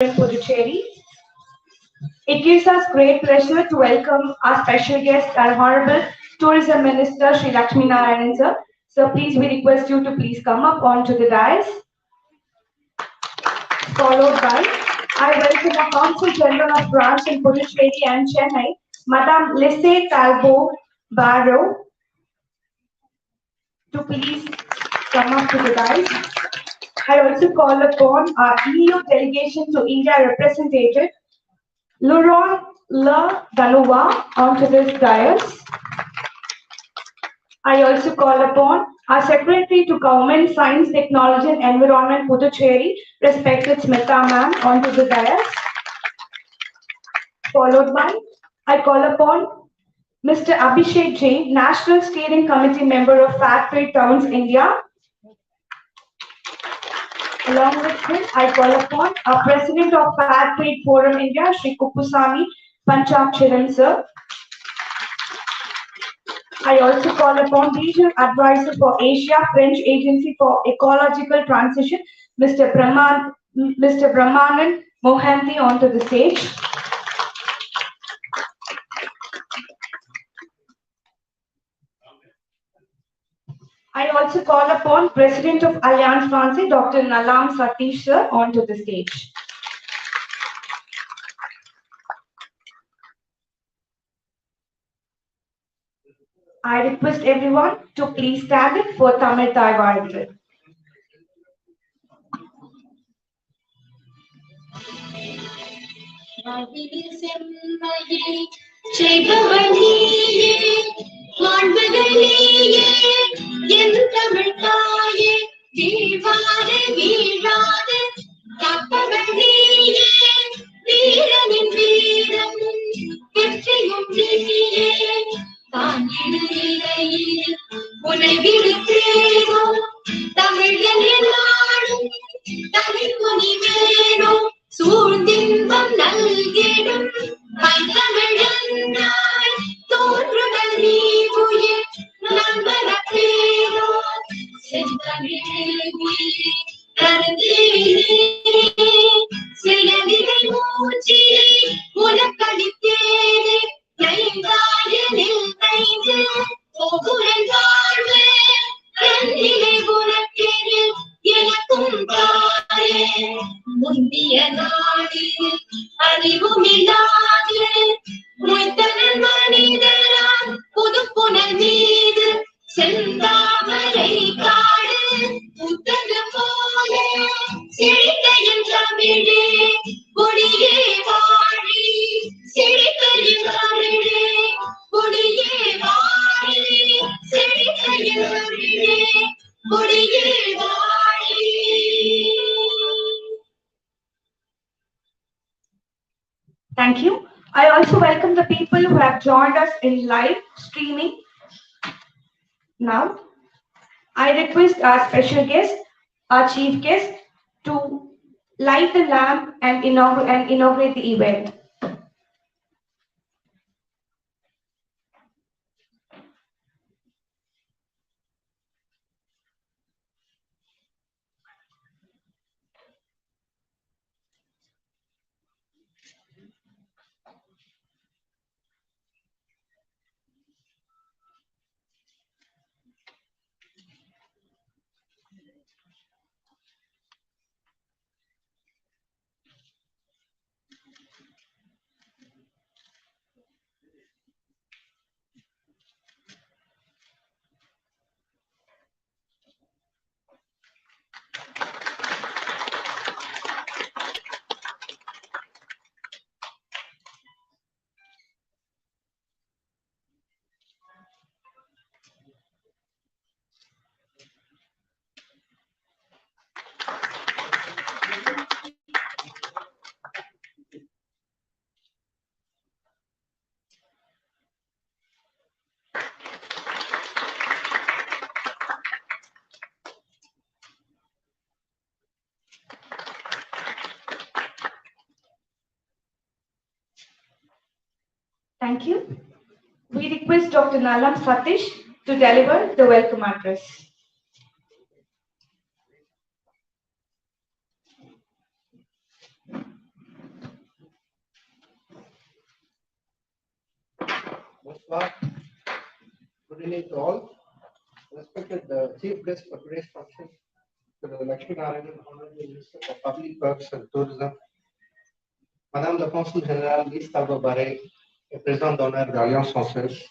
in Puducherry. It gives us great pleasure to welcome our special guest, our Honorable Tourism Minister, Sri Lakshmi Narayanan sir. So please, we request you to please come up onto the dais. Followed by, I welcome the Consul General of France in Puducherry and Chennai, Madame Lise Talbot Barrow, to please come up to the dais. I also call upon our EU delegation to India representative, Laurent Le Danois, onto this dais. I also call upon our Secretary to Government, Science, Technology and Environment, Puducherry, respected Smita ma'am, onto the dais. Followed by, I call upon Mr. Abhishek Jain, National Steering Committee member of Fair Trade Towns, India. Along with him, I call upon our President of Fair Trade Forum India, Sri Kuppusamy Panchakcharan sir. I also call upon Regional Advisor for Asia, French Agency for Ecological Transition, Mr. Brahmanan Mohanty, onto the stage. I also call upon President of Alliance Francaise, Dr. Nalam Satish sir, onto the stage. I request everyone to please stand it for Tamil Thai Vargal. Thank you. I also welcome the people who have joined us in live streaming. Now, I request our special guest, our chief guest, to light the lamp and inaugurate the event. Thank you. We request Dr. Nalam Satish to deliver the welcome address. Well, good evening to all. Respected Chief Guest for today's function, to the Lakshmi Narayanan, Honorable Minister of Public Works and Tourism, Madame la Consul Générale Lise Talbot-Barret, Président d'honneur de l'Alliance française,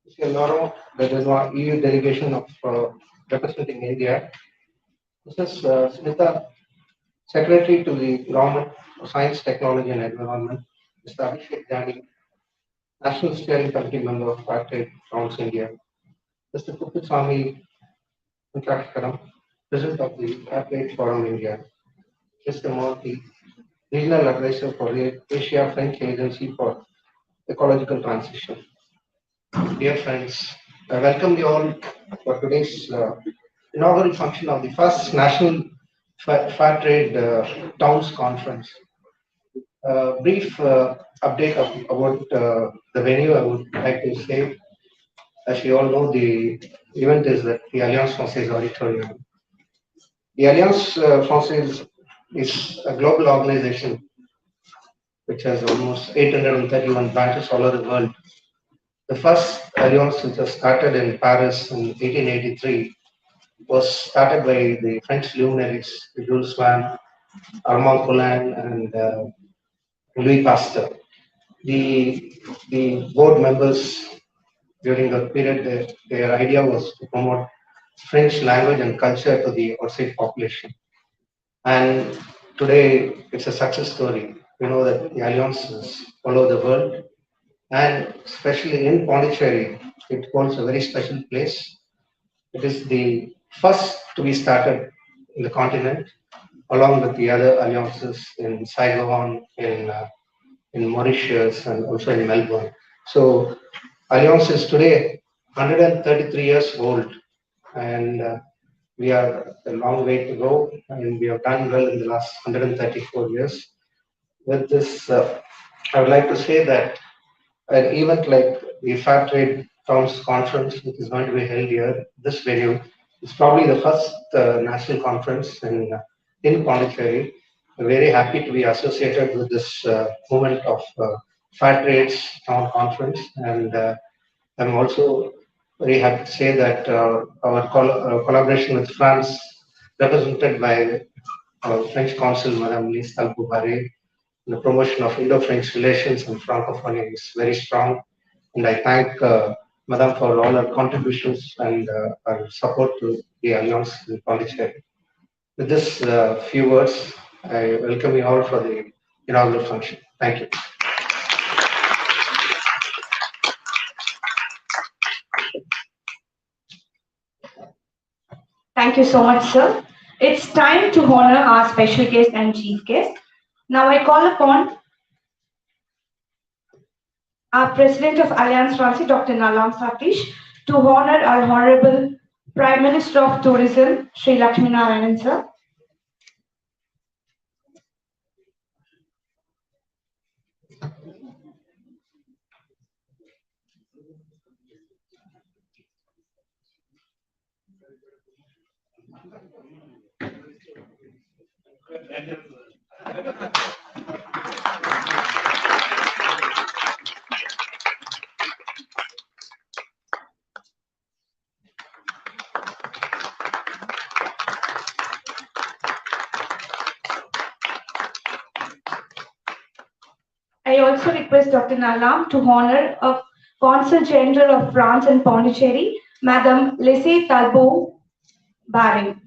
Monsieur Laurent Bedenois, EU Delegation of representing India, Mrs. Smita, Secretary to the Government of Science, Technology and Environment, Mr. Abhishek Jani, National Steering Committee Member of Trade Council India, Mr. Kuppuswamy Venkatakaram, President of the Trade Forum India, Mr. Murthy, Regional Advisor for the Asia French Agency for Ecological Transition. Dear friends, I welcome you all for today's inaugural function of the first National Fair Trade Towns Conference. Brief update about the venue. I would like to say, as you all know, the event is at the Alliance Française Auditorium. The Alliance Française is a global organization which has almost 831 branches all over the world. The first alliance, which was started in Paris in 1883, was started by the French luminaries Jules Verne, Armand Poulain, and Louis Pasteur. The board members during that period, their idea was to promote French language and culture to the outside population. And today, it's a success story. We know that the alliance is all over the world, and especially in Pondicherry, it holds a very special place. It is the first to be started in the continent, along with the other alliances in Saigon, in Mauritius, and also in Melbourne. So, Alliance is today 133 years old, and we are a long way to go, and we have done well in the last 134 years. With this, I would like to say that an event like the Fair Trade Towns Conference, which is going to be held here, this venue, is probably the first national conference in Pondicherry. I'm very happy to be associated with this movement of Fair Trades Town Conference, and I'm also very happy to say that our collaboration with France, represented by our French Consul, Madame Lise Talbot-Barret, the promotion of Indo-French relations and Francophonie is very strong. And I thank Madame for all her contributions and her support to the Alliance in Pondicherry. With this few words, I welcome you all for the inaugural function. Thank you. Thank you so much, sir. It's time to honor our special guest and chief guest. Now I call upon our President of Alliance Française, Dr. Nalam Satish, to honor our Honorable Prime Minister of Tourism, Sri Lakshmi Narayanan, sir. I also request Dr. Nalam to honor a Consul General of France in Pondicherry, Madame Lise Talbot-Barret.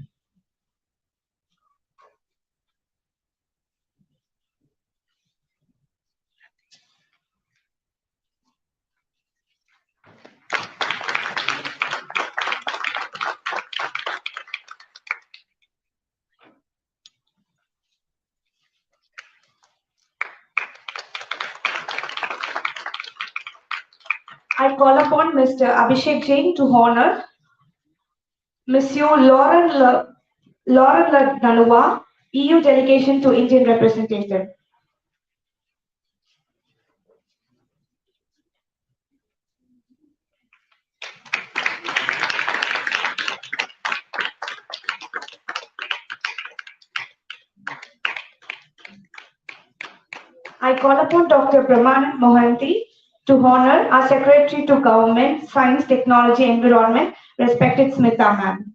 I call upon Mr. Abhishek Jain to honor Monsieur Laurent Lanois, EU Delegation to Indian Representative. I call upon Dr. Brahmanand Mohanty, to honor our Secretary to Government, Science, Technology, Environment, respected Smita ma'am.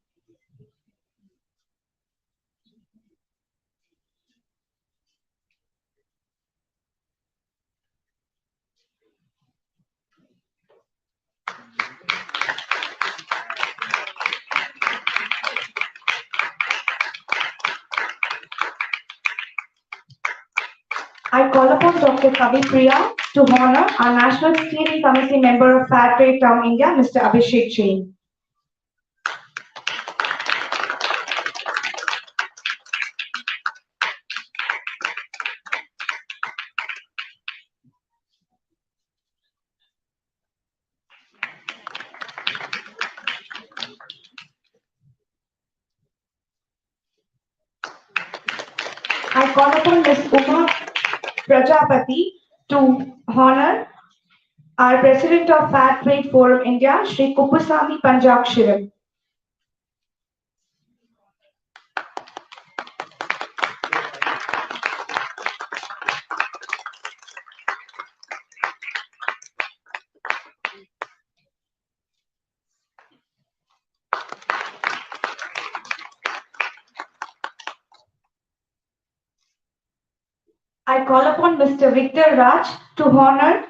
I call upon Dr. Kavi Priya to honor our National Steering Committee member of Fair Trade Town India, Mr. Abhishek Jain. I call upon Ms. Uma Prajapati to honor our President of Fair Trade Forum India, Shri Kuppusamy Panjakshiram. I call upon Mr. Victor Raj to honor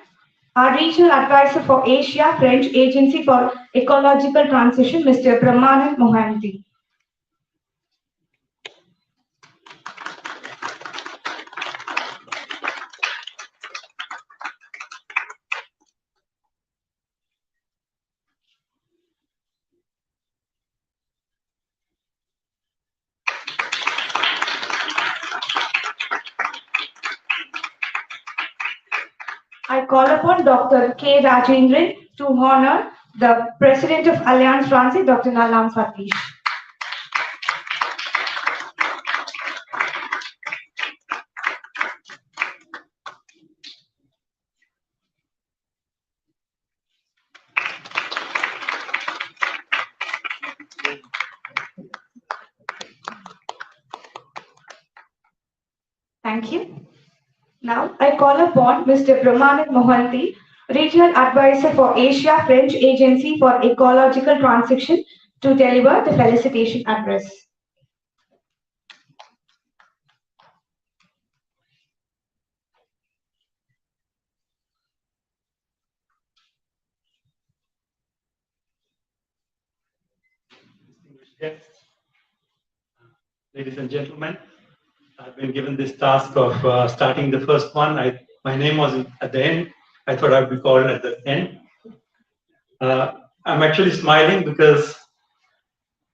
our Regional Advisor for Asia, French Agency for Ecological Transition, Mr. Brahmanand Mohanty. I call upon Dr. K. Rajendran to honor the President of Alliance Francaise, Dr. Nalam Satish. Thank you. Now, I call upon Mr. Brahmanand Mohanty, Regional Advisor for Asia, French Agency for Ecological Transition, to deliver the felicitation address. Yes. Ladies and gentlemen, I've been given this task of starting the first one. My name was at the end. I thought I'd be called at the end. I'm actually smiling because,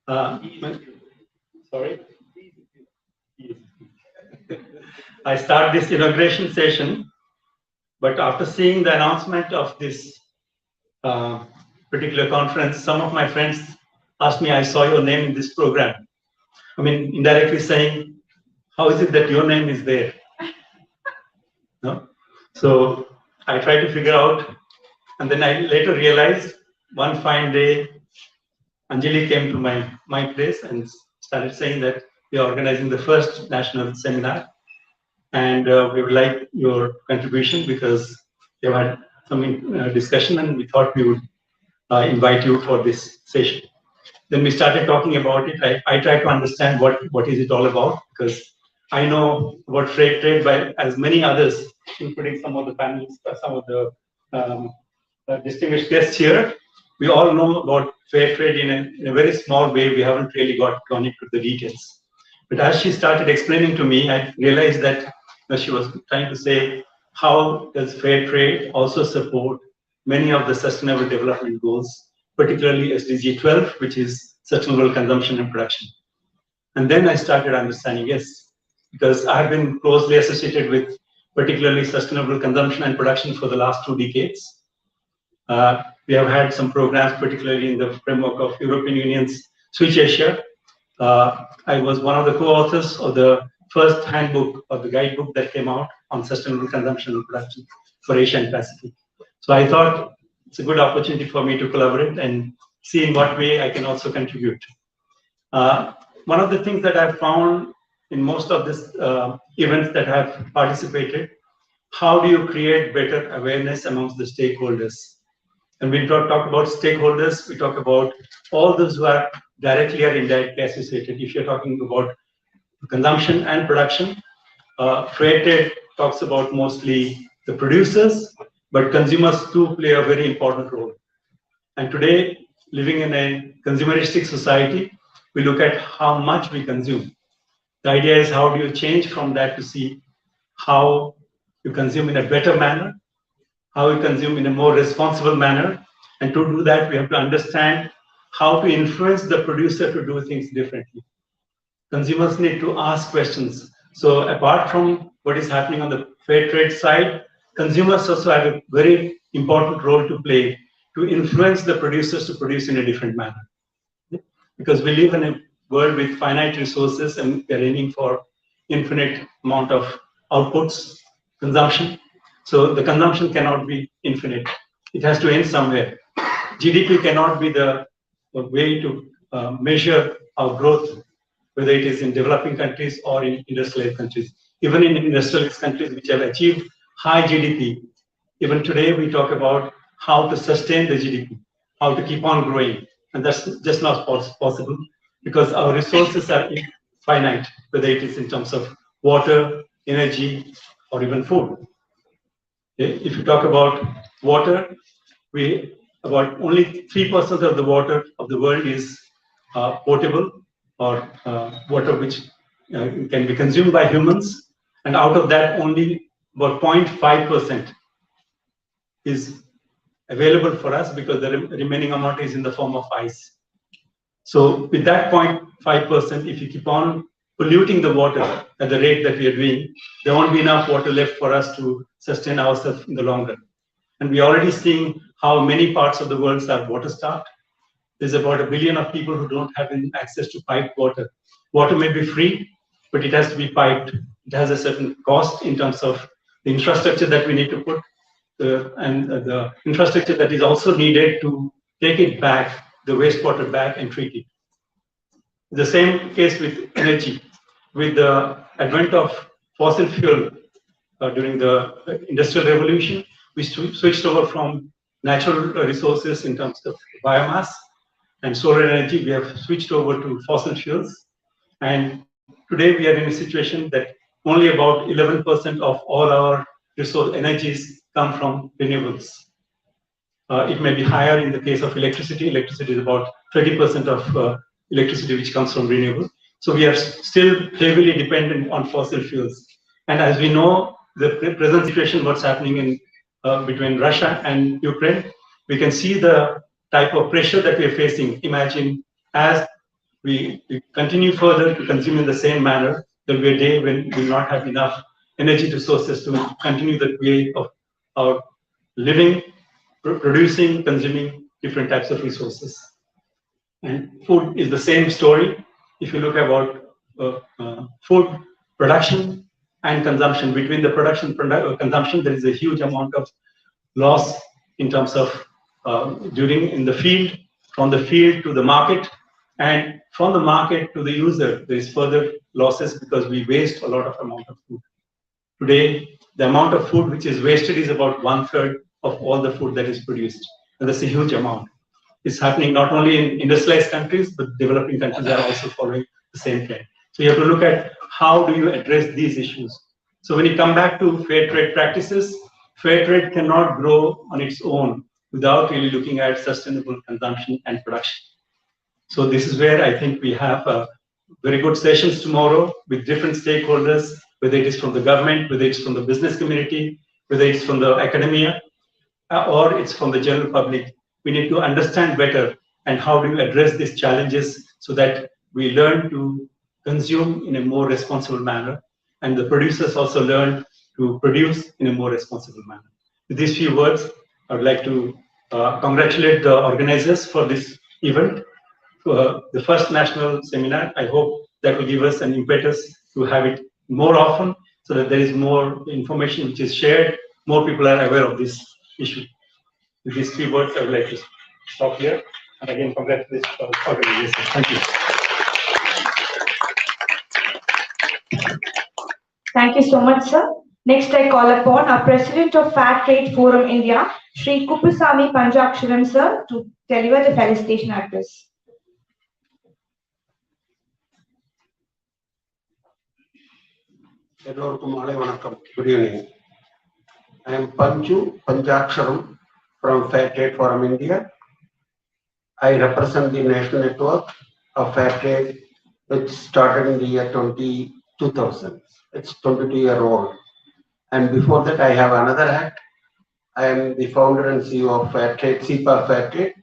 sorry, I start this inauguration session, but after seeing the announcement of this particular conference, some of my friends asked me, I saw your name in this program. I mean, indirectly saying, how is it that your name is there? No? So I tried to figure out, and then I later realized one fine day, Anjali came to my place and started saying that we are organizing the first national seminar, and we would like your contribution because we had some discussion, and we thought we would invite you for this session. Then we started talking about it. I tried to understand what is it all about, because I know about freight trade by as many others, including some of the panelists, some of the distinguished guests here. We all know about fair trade in a very small way. We haven't really gone into the details. But as she started explaining to me, I realized that she was trying to say, how does fair trade also support many of the sustainable development goals, particularly SDG 12, which is sustainable consumption and production. And then I started understanding, yes, because I have been closely associated with particularly sustainable consumption and production for the last 2 decades. We have had some programs, particularly in the framework of European Union's Switch Asia. I was one of the co-authors of the first handbook or the guidebook that came out on sustainable consumption and production for Asia and Pacific. So I thought it's a good opportunity for me to collaborate and see in what way I can also contribute. One of the things that I've found in most of these events that I've participated how do you create better awareness amongst the stakeholders? And we talk about stakeholders, we talk about all those who are directly or indirectly associated. If you're talking about consumption and production, fair trade talks about mostly the producers, but consumers too play a very important role. And today, living in a consumeristic society, we look at how much we consume. The idea is how do you change from that to see how you consume in a better manner, how you consume in a more responsible manner. And to do that, we have to understand how to influence the producer to do things differently. Consumers need to ask questions. So apart from what is happening on the fair trade side, consumers also have a very important role to play to influence the producers to produce in a different manner. Because we live in a world with finite resources and we're aiming for infinite amount of outputs, consumption. So the consumption cannot be infinite. It has to end somewhere. GDP cannot be the way to measure our growth, whether it is in developing countries or in industrialized countries. Even in industrialized countries which have achieved high GDP, even today we talk about how to sustain the GDP, how to keep on growing. And that's just not possible because our resources are finite, whether it is in terms of water, energy, or even food. If you talk about water, about only 3% of the water of the world is potable or water which can be consumed by humans, and out of that only about 0.5% is available for us because the remaining amount is in the form of ice. So with that 0.5%, if you keep on polluting the water at the rate that we are doing, there won't be enough water left for us to sustain ourselves in the long run. And we're already seeing how many parts of the world are water-starved. There's about 1 billion of people who don't have access to piped water. Water may be free, but it has to be piped. It has a certain cost in terms of the infrastructure that we need to put, and the infrastructure that is also needed to take it back, the wastewater back and treat it. The same case with energy. With the advent of fossil fuel during the Industrial Revolution, we switched over from natural resources in terms of biomass and solar energy. We have switched over to fossil fuels. And today we are in a situation that only about 11% of all our resource energies come from renewables. It may be higher in the case of electricity. Electricity is about 30% of electricity which comes from renewable. So we are still heavily dependent on fossil fuels. And as we know, the present situation, what's happening in between Russia and Ukraine, we can see the type of pressure that we are facing. Imagine as we continue further to consume in the same manner, there will be a day when we will not have enough energy resources to continue the way of our living, producing, consuming different types of resources. And food is the same story. If you look about food production and consumption, between the production and consumption, there is a huge amount of loss in terms of during in the field, from the field to the market, and from the market to the user, there is further losses because we waste a lot of amount of food. Today, the amount of food which is wasted is about 1/3 of all the food that is produced. And that's a huge amount. It's happening not only in industrialized countries, but developing countries are also following the same trend. So you have to look at how do you address these issues. So when you come back to fair trade practices, fair trade cannot grow on its own without really looking at sustainable consumption and production. So this is where I think we have very good sessions tomorrow with different stakeholders, whether it is from the government, whether it's from the business community, whether it's from the academia, or it's from the general public. We need to understand better and how do you address these challenges so that we learn to consume in a more responsible manner, and the producers also learn to produce in a more responsible manner. With these few words, I would like to congratulate the organizers for this event, the first national seminar. I hope that will give us an impetus to have it more often so that there is more information which is shared, more people are aware of this issue. With these 3 words, I would like to stop here. And again, congratulations for the organization. Thank you. Thank you so much, sir. Next, I call upon our President of Fair Trade Forum India, Shri Kuppusamy Panjaksharam sir, to deliver the felicitation address. Good evening. I am Panju Panjaksharam from Fair Trade Forum India. I represent the national network of Fair Trade, which started in the year 2000. It's 22-year-old. And before that, I have another hat. I am the founder and CEO of Fair Trade, CIPA Fair Trade,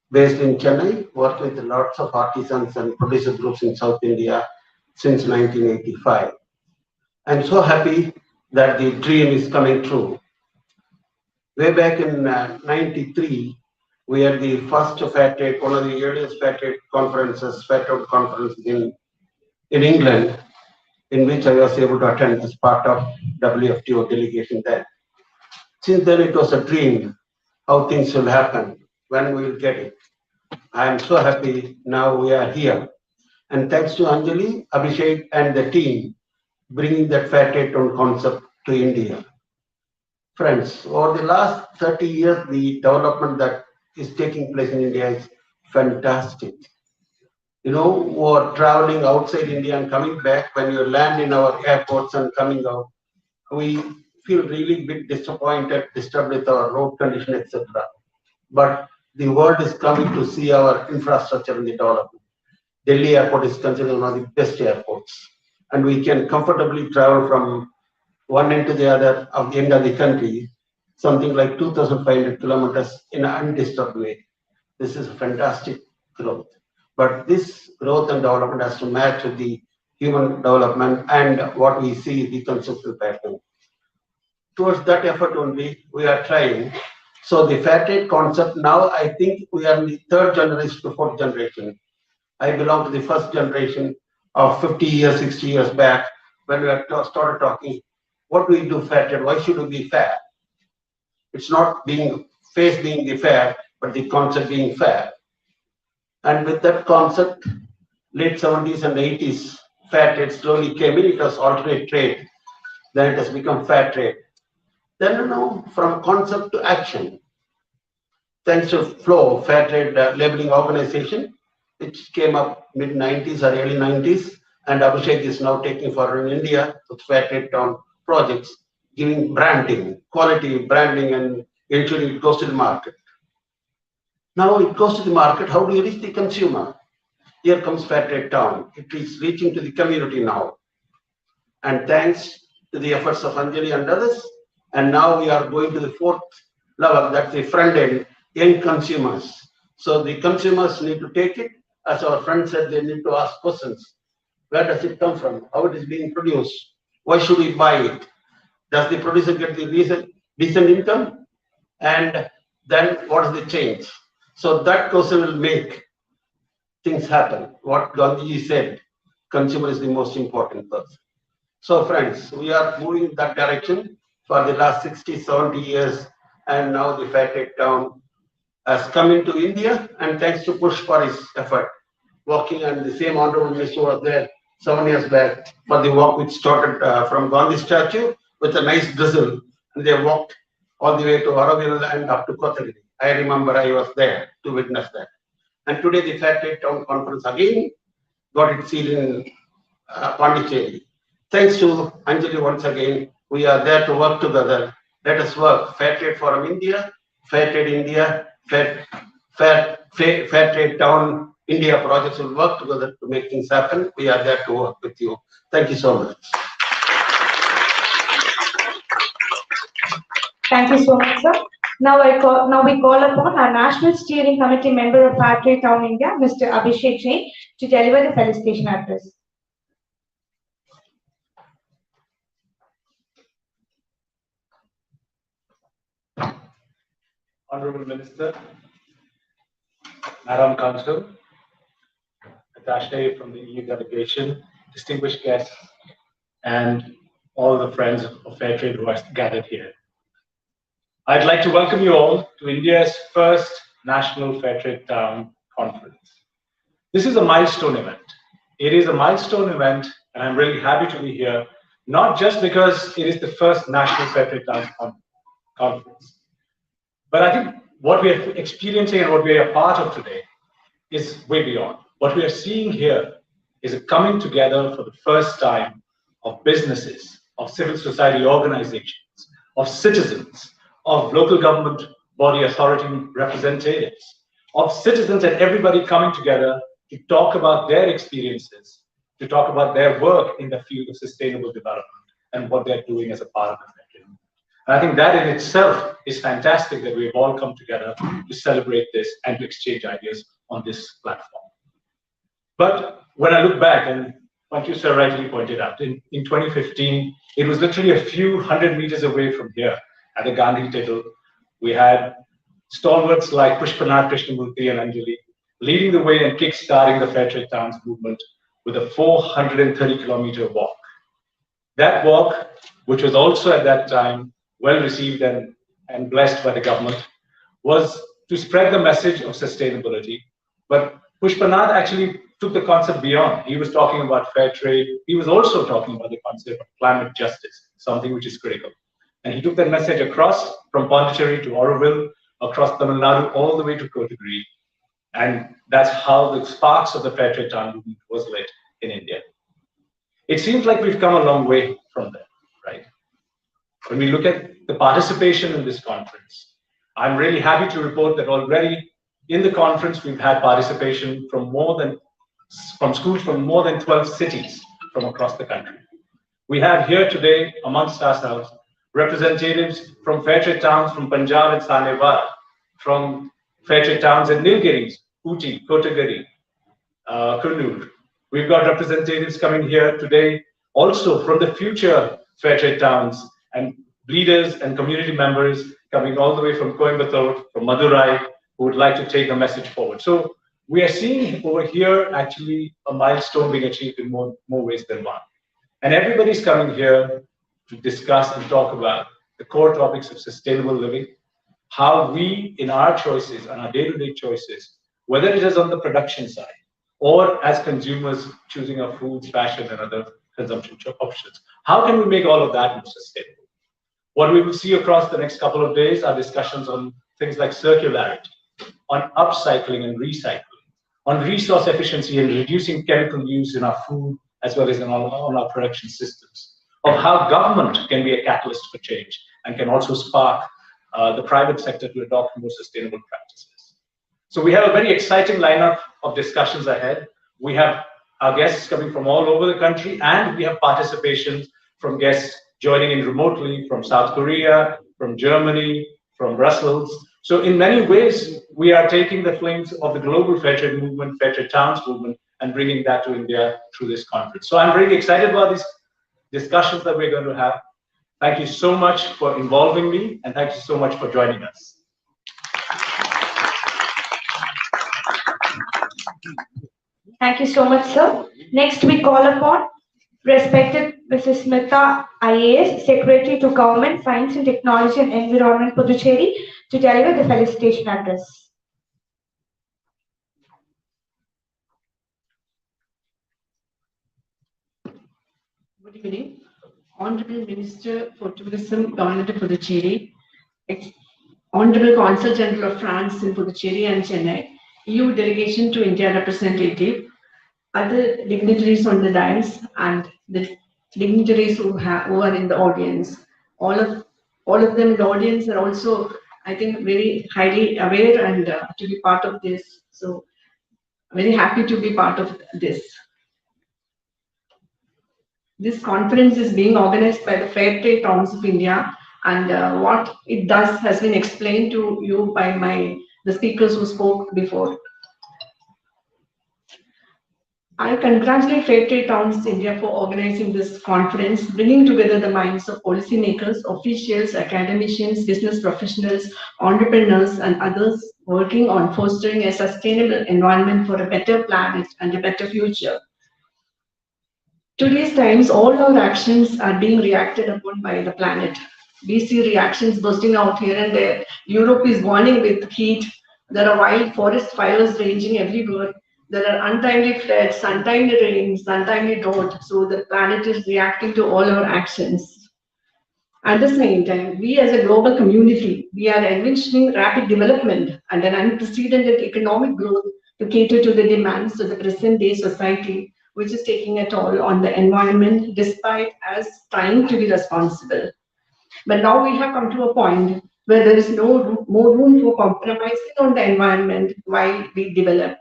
based in Chennai, worked with lots of artisans and producer groups in South India since 1985. I'm so happy that the dream is coming true. Way back in 93, we had the first Fair Trade, one of the earliest Fair Trade conferences, Fair Trade conference in England, in which I was able to attend as part of WFTO delegation there. Since then, it was a dream how things will happen, when we will get it. I am so happy now we are here. And thanks to Anjali, Abhishek, and the team, bringing that Fair Trade concept to India. Friends, over the last 30 years, the development that is taking place in India is fantastic. You know, who are traveling outside India and coming back, when you land in our airports and coming out, we feel really bit disappointed, disturbed with our road condition, etc. But the world is coming to see our infrastructure in the development. Delhi airport is considered one of the best airports, and we can comfortably travel from one end to the other of the end of the country, something like 2,500 kilometers in an undisturbed way. This is a fantastic growth. But this growth and development has to match with the human development and what we see the conceptual pattern. Towards that effort only, we are trying. So the Fair Trade concept now, I think we are in the third generation to fourth generation. I belong to the first generation of 50 years, 60 years back, when we started talking, what do we do fair trade? Why should we be fair? It's not being face being the fair, but the concept being fair. And with that concept, late 70s and 80s, fair trade slowly came in. It was alternate trade. Then it has become fair trade. Then, you know, from concept to action, thanks to Flow, Fair Trade Labeling Organization, which came up mid-90s or early 90s, and Abhishek is now taking forward in India with Fair Trade Town projects, giving branding, quality branding, and ensuring it goes to the market. Now it goes to the market, how do you reach the consumer? Here comes Fair Trade Town. It is reaching to the community now. And thanks to the efforts of Anjali and others, and now we are going to the fourth level, that's the front end, young consumers. So the consumers need to take it. As our friend said, they need to ask questions. Where does it come from? How it is being produced? Why should we buy it? Does the producer get the decent income? And then what is the change? So that question will make things happen. What Gandhiji said, consumer is the most important person. So friends, we are moving in that direction for the last 60, 70 years, and now the Fair Trade Town has come into India, and thanks to Push for his effort, working on the same honorable minister was there 7 years back for the walk which started from Gandhi statue with a nice drizzle, and they walked all the way to Auroville and up to Kothagiri. I remember I was there to witness that. And today the Fair Trade Town Conference again got its seal in Puducherry. Thanks to Anjali once again, we are there to work together. Let us work. Fair Trade Forum India, Fair Trade India, Fair Trade Town India projects will work together to make things happen. We are there to work with you. Thank you so much. Thank you so much, sir. Now we call upon our National Steering Committee member of Fair Trade Town India, Mr. Abhishek Jain, to deliver the felicitation address. Honorable Minister, Madam Council, attaché from the EU delegation, distinguished guests, and all the friends of Fair Trade who are gathered here. I'd like to welcome you all to India's first National Fair Trade Town Conference. This is a milestone event. It is a milestone event, and I'm really happy to be here, not just because it is the first National Fair Trade Towns Conference, but I think what we are experiencing and what we are a part of today is way beyond. What we are seeing here is a coming together for the first time of businesses, of civil society organizations, of citizens, of local government body authority representatives, of citizens and everybody coming together to talk about their experiences, to talk about their work in the field of sustainable development and what they're doing as a part of the Fair Trade. And I think that in itself is fantastic that we've all come together to celebrate this and to exchange ideas on this platform. But when I look back, and like you sir rightly pointed out, in 2015, it was literally a few hundred meters away from here at the Gandhi Tittle. We had stalwarts like Pushpanath Krishnamurthy and Anjali leading the way and kick-starting the Fair Trade Towns movement with a 430-kilometer walk. That walk, which was also at that time well received and blessed by the government, was to spread the message of sustainability. But Pushpanath actually took the concept beyond. He was talking about fair trade. He was also talking about the concept of climate justice, something which is critical. And he took that message across from Puducherry to Auroville, across Tamil Nadu, all the way to Kotagiri. And that's how the sparks of the Fair Trade Town movement was lit in India. It seems like we've come a long way from there, right? When we look at the participation in this conference, I'm really happy to report that already in the conference, we've had participation from schools from more than 12 cities from across the country. We have here today, amongst ourselves, representatives from Fair Trade Towns from Punjab and Sanewar, from Fair Trade Towns in Nilgiris, Ooty, Kotagiri, Kurnool. We've got representatives coming here today also from the future Fair Trade Towns and leaders and community members coming all the way from Coimbatore, from Madurai, who would like to take the message forward. So we are seeing over here actually a milestone being achieved in more ways than one. And everybody's coming here to discuss and talk about the core topics of sustainable living, how we, in our choices, and our day-to-day choices, whether it is on the production side or as consumers choosing our foods, fashion, and other consumption options, how can we make all of that more sustainable? What we will see across the next couple of days are discussions on things like circularity, on upcycling and recycling, on resource efficiency and reducing chemical use in our food as well as in all our production systems, of how government can be a catalyst for change and can also spark the private sector to adopt more sustainable practices. So we have a very exciting lineup of discussions ahead. We have our guests coming from all over the country, and we have participation from guests joining in remotely from South Korea, from Germany, from Brussels. So in many ways, we are taking the flames of the global Fair Trade movement, Fair Trade Towns movement, and bringing that to India through this conference. So I'm really excited about these discussions that we're going to have. Thank you so much for involving me, and thank you so much for joining us. Thank you so much, sir. Next, we call upon respected Mrs. Smita IAS, Secretary to Government, Science and Technology and Environment, Puducherry, to deliver the felicitation address. Good evening. Honorable Minister for Tourism, Government of Puducherry, Honorable Consul General of France in Puducherry and Chennai, EU Delegation to India representative, other dignitaries on the dais, and the dignitaries who are in the audience. All of them in the audience are also, I think, very highly aware and to be part of this. So, very happy to be part of this. This conference is being organized by the Fair Trade Towns of India, and what it does has been explained to you by the speakers who spoke before. I congratulate Fair Trade Towns India for organizing this conference, bringing together the minds of policymakers, officials, academicians, business professionals, entrepreneurs, and others working on fostering a sustainable environment for a better planet and a better future. Today's times, all our actions are being reacted upon by the planet. We see reactions bursting out here and there. Europe is warning with heat. There are wild forest fires raging everywhere. There are untimely floods, untimely rains, untimely drought. So the planet is reacting to all our actions. At the same time, we as a global community, we are envisioning rapid development and an unprecedented economic growth to cater to the demands of the present day society, which is taking a toll on the environment despite us trying to be responsible. But now we have come to a point where there is more room for compromising on the environment while we develop.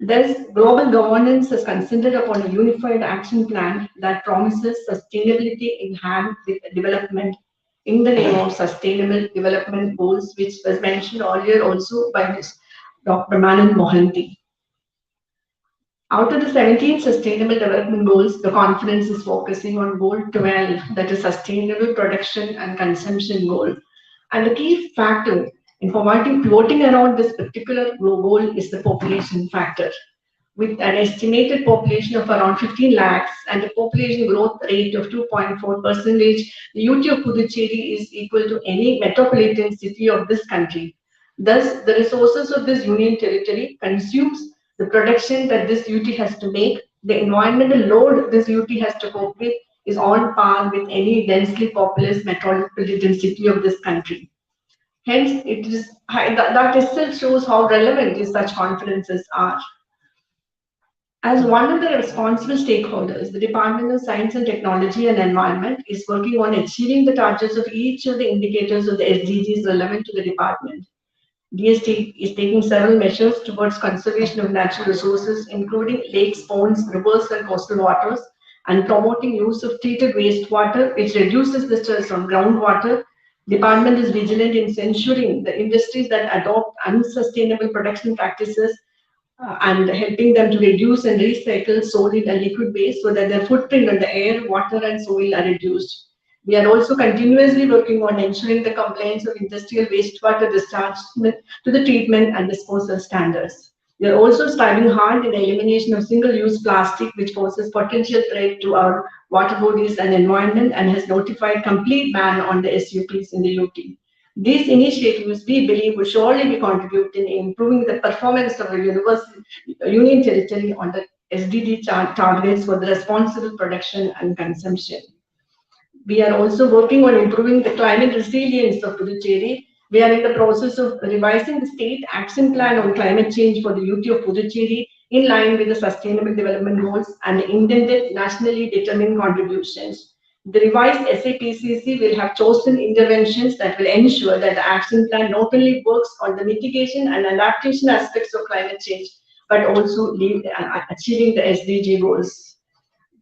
Thus, global governance is considered upon a unified action plan that promises sustainability in hand with development in the name of Sustainable Development Goals, which was mentioned earlier also by Ms. Dr. Manan Mohanty. Out of the 17 Sustainable Development Goals, the conference is focusing on Goal 12, that is Sustainable Production and Consumption Goal. And the key factor in pivoting around this particular goal is the population factor. With an estimated population of around 15 lakhs and a population growth rate of 2.4%, the UT of Puducherry is equal to any metropolitan city of this country. Thus, the resources of this union territory consumes the production that this UT has to make, the environmental load this UT has to cope with is on par with any densely populous metropolitan city of this country. Hence, that itself shows how relevant these such conferences are. As one of the responsible stakeholders, the Department of Science and Technology and Environment is working on achieving the targets of each of the indicators of the SDGs relevant to the department. DST is taking several measures towards conservation of natural resources, including lakes, ponds, rivers, and coastal waters, and promoting use of treated wastewater, which reduces the stress on groundwater. Department is vigilant in ensuring the industries that adopt unsustainable production practices and helping them to reduce and recycle solid and liquid waste so that their footprint on the air, water, and soil are reduced. We are also continuously working on ensuring the compliance of industrial wastewater discharge to the treatment and disposal standards. We are also striving hard in the elimination of single-use plastic, which poses potential threat to our water bodies and environment, and has notified complete ban on the SUPs in the UT. These initiatives, we believe, will surely be contributing in improving the performance of the union territory on the SDG targets for the responsible production and consumption. We are also working on improving the climate resilience of Puducherry. We are in the process of revising the state action plan on climate change for the UT of Puducherry in line with the Sustainable Development Goals and the intended nationally determined contributions. The revised SAPCC will have chosen interventions that will ensure that the action plan not only works on the mitigation and adaptation aspects of climate change, but also achieving the SDG goals.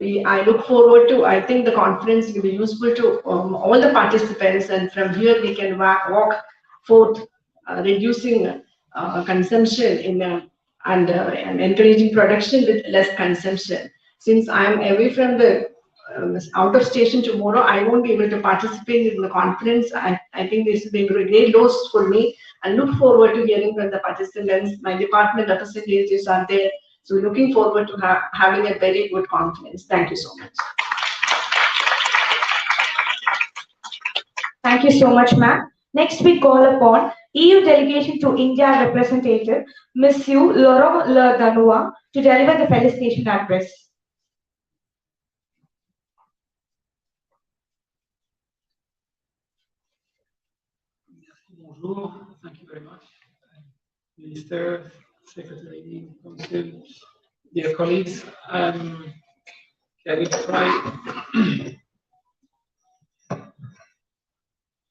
I look forward to, I think the conference will be useful to all the participants, and from here we can walk forth reducing consumption and encouraging production with less consumption. Since I am away from the out of station tomorrow, I won't be able to participate in the conference. I think this will be a great loss for me, and look forward to hearing from the participants. My department representatives are there. So looking forward to having a very good conference. Thank you so much. Thank you so much, ma'am. Next, we call upon EU Delegation to India representative, Ms. Laurent Le Danois, to deliver the felicitation address. Bonjour, thank you very much. Minister, Secretary, Council, dear colleagues, I will try.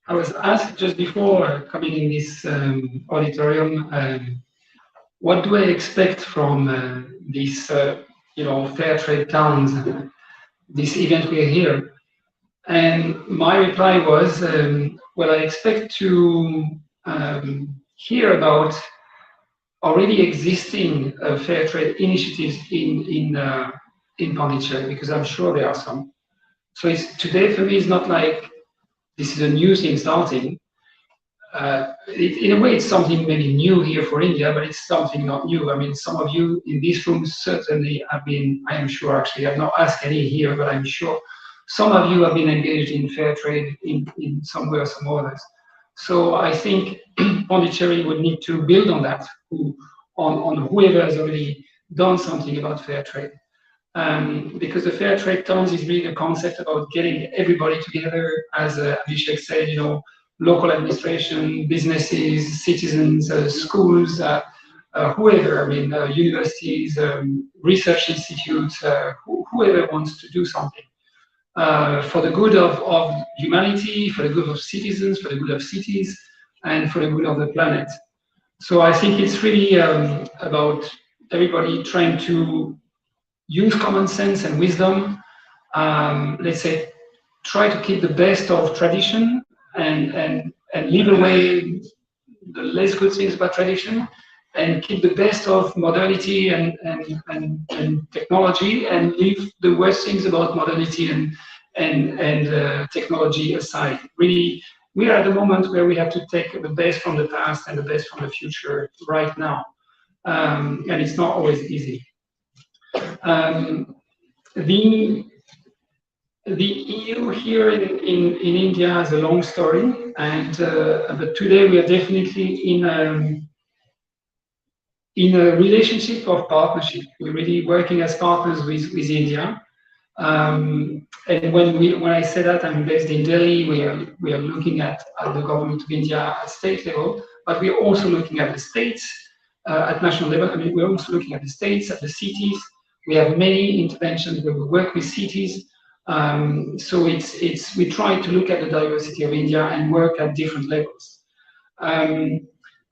I was asked just before coming in this auditorium, what do I expect from this, fair trade towns, this event we are here? And my reply was, well, I expect to hear about already existing fair trade initiatives in Puducherry, because I'm sure there are some. So today for me is not like this is a new thing starting. In a way, it's something maybe new here for India, but it's something not new. I mean, some of you in this room certainly have been, I am sure actually, I've not asked any here, but I'm sure some of you have been engaged in fair trade in some way or some others. So I think Puducherry would need to build on that. on whoever has already done something about fair trade. Because the fair trade towns is really a concept about getting everybody together, as Abhishek said, local administration, businesses, citizens, schools, whoever, universities, research institutes, whoever wants to do something for the good of humanity, for the good of citizens, for the good of cities, and for the good of the planet. So I think it's really about everybody trying to use common sense and wisdom, let's say, try to keep the best of tradition and leave away the less good things about tradition, and keep the best of modernity and technology, and leave the worst things about modernity and technology aside. Really, we are at the moment where we have to take the best from the past and the best from the future right now, and it's not always easy. The EU here in India has a long story, and but today we are definitely in a relationship of partnership. We're really working as partners with India. And when I say that, I'm based in Delhi. We are looking at the government of India at state level, but we are also looking at the states at national level. We're also looking at the states, at the cities. We have many interventions where we work with cities. So we try to look at the diversity of India and work at different levels.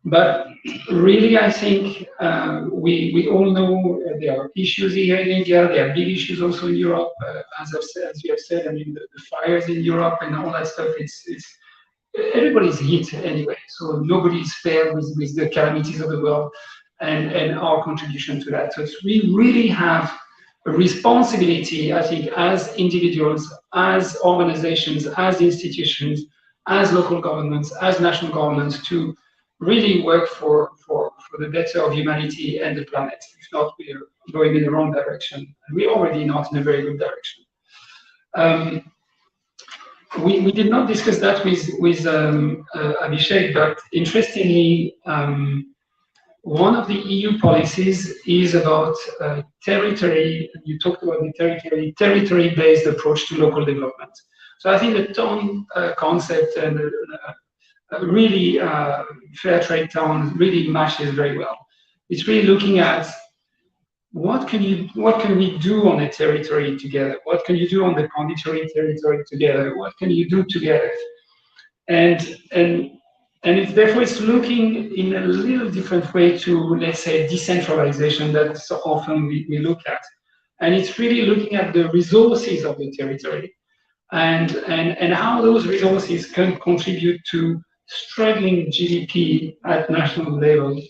But really, I think we all know there are issues here in India. There are big issues also in Europe, as you have said. The fires in Europe and all that stuff. It's everybody's hit anyway. So nobody is fair with the calamities of the world and our contribution to that. So we really have a responsibility, I think, as individuals, as organizations, as institutions, as local governments, as national governments, to really work for the better of humanity and the planet. If not, we are going in the wrong direction. We're already not in a very good direction. We did not discuss that with Abhishek, but interestingly, one of the EU policies is about territory. You talked about the territory-based approach to local development. So I think the town concept and really fair trade town really matches very well. It's really looking at what can we do on a territory together? What can you do on the Puducherry territory together? What can you do together? And it's therefore it's looking in a little different way to, let's say, decentralization that so often we look at. And it's really looking at the resources of the territory and how those resources can contribute to struggling GDP at national level.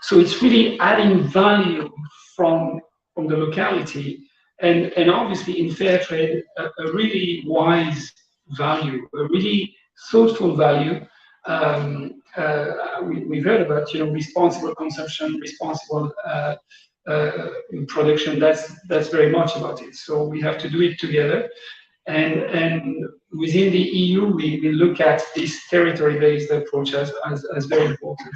So it's really adding value from the locality, and obviously in fair trade, a really wise value, a really thoughtful value. We've heard about responsible consumption, responsible production. That's very much about it. So we have to do it together. And within the EU, we look at this territory-based approach as very important.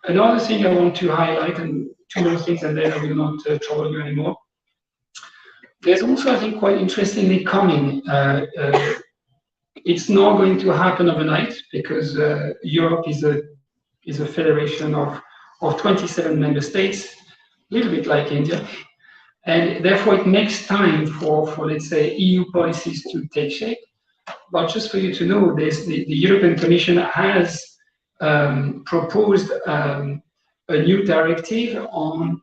Another thing I want to highlight, and two more things, and then I will not trouble you anymore. There's also, I think, quite interestingly coming. It's not going to happen overnight because Europe is a federation of 27 member states, a little bit like India. And therefore, it makes time for let's say, EU policies to take shape. But just for you to know, the European Commission has proposed a new directive on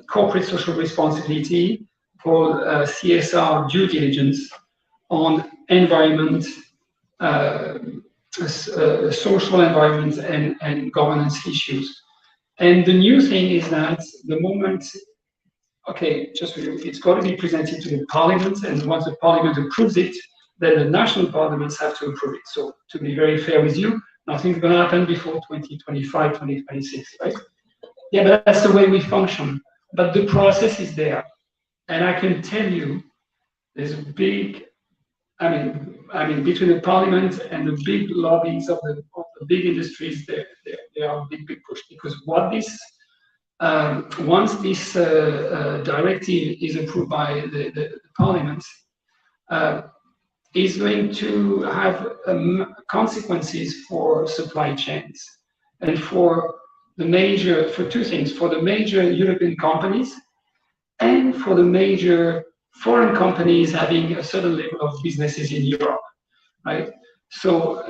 corporate social responsibility called CSR due diligence on environment, social environment, and governance issues. And the new thing is that the moment, it's got to be presented to the parliament, and once the parliament approves it, then the national parliaments have to approve it. So to be very fair with you, nothing's going to happen before 2025, 2026, right? Yeah, but that's the way we function. But the process is there. And I can tell you, there's a big, between the parliament and the big lobbies of the big industries, they're they are a big push, because what this once this directive is approved by the parliament, is going to have consequences for supply chains and for two things: for the major European companies and for the major foreign companies having a certain level of businesses in Europe, right? So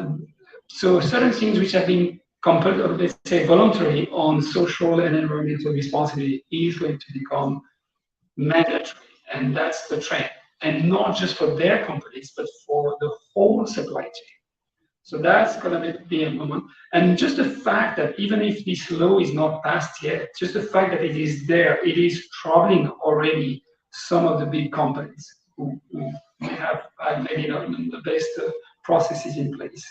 certain things which have been compelled, or let's say voluntary, on social and environmental responsibility is going to become mandatory, and that's the trend. And not just for their companies, but for the whole supply chain. So that's going to be a moment. And just the fact that even if this law is not passed yet, just the fact that it is there, it is troubling already some of the big companies who may have maybe not the best processes in place.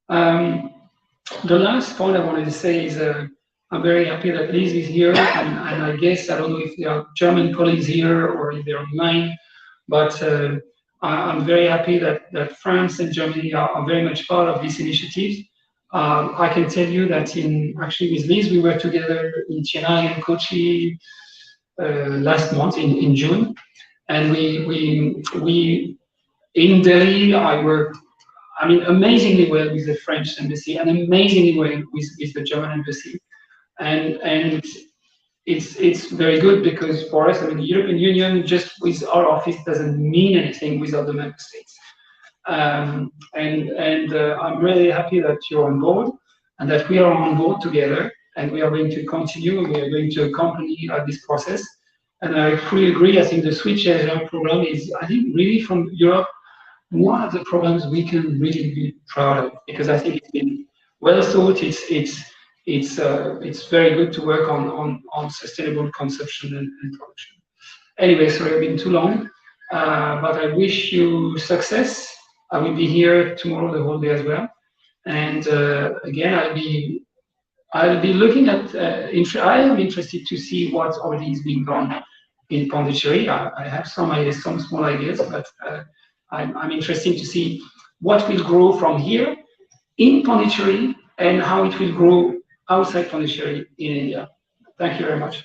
The last point I wanted to say is I'm very happy that Liz is here, and I guess, I don't know if there are German colleagues here or if they're online, but I'm very happy that France and Germany are very much part of this initiative. I can tell you that actually with Liz, we were together in Chennai and Kochi last month in June, and we in Delhi, I worked, I mean, amazingly well with the French embassy and amazingly well with the German embassy, and it's very good, because for us, I mean, the European Union just with our office doesn't mean anything without the member states. I'm really happy that you're on board and that we are on board together, and we are going to continue, and we are going to accompany this process. And I fully agree. I think the Switch Asia program is, I think, really from Europe, one of the programs we can really be proud of, because I think it's been well thought. It's very good to work on sustainable consumption and production. Anyway, sorry, I've been too long, but I wish you success. I will be here tomorrow the whole day as well, and again, I'll be looking at. I am interested to see what already is being done in Puducherry. I have some ideas, some small ideas, but I'm interested to see what will grow from here in Puducherry and how it will grow outside Puducherry in India. Thank you very much.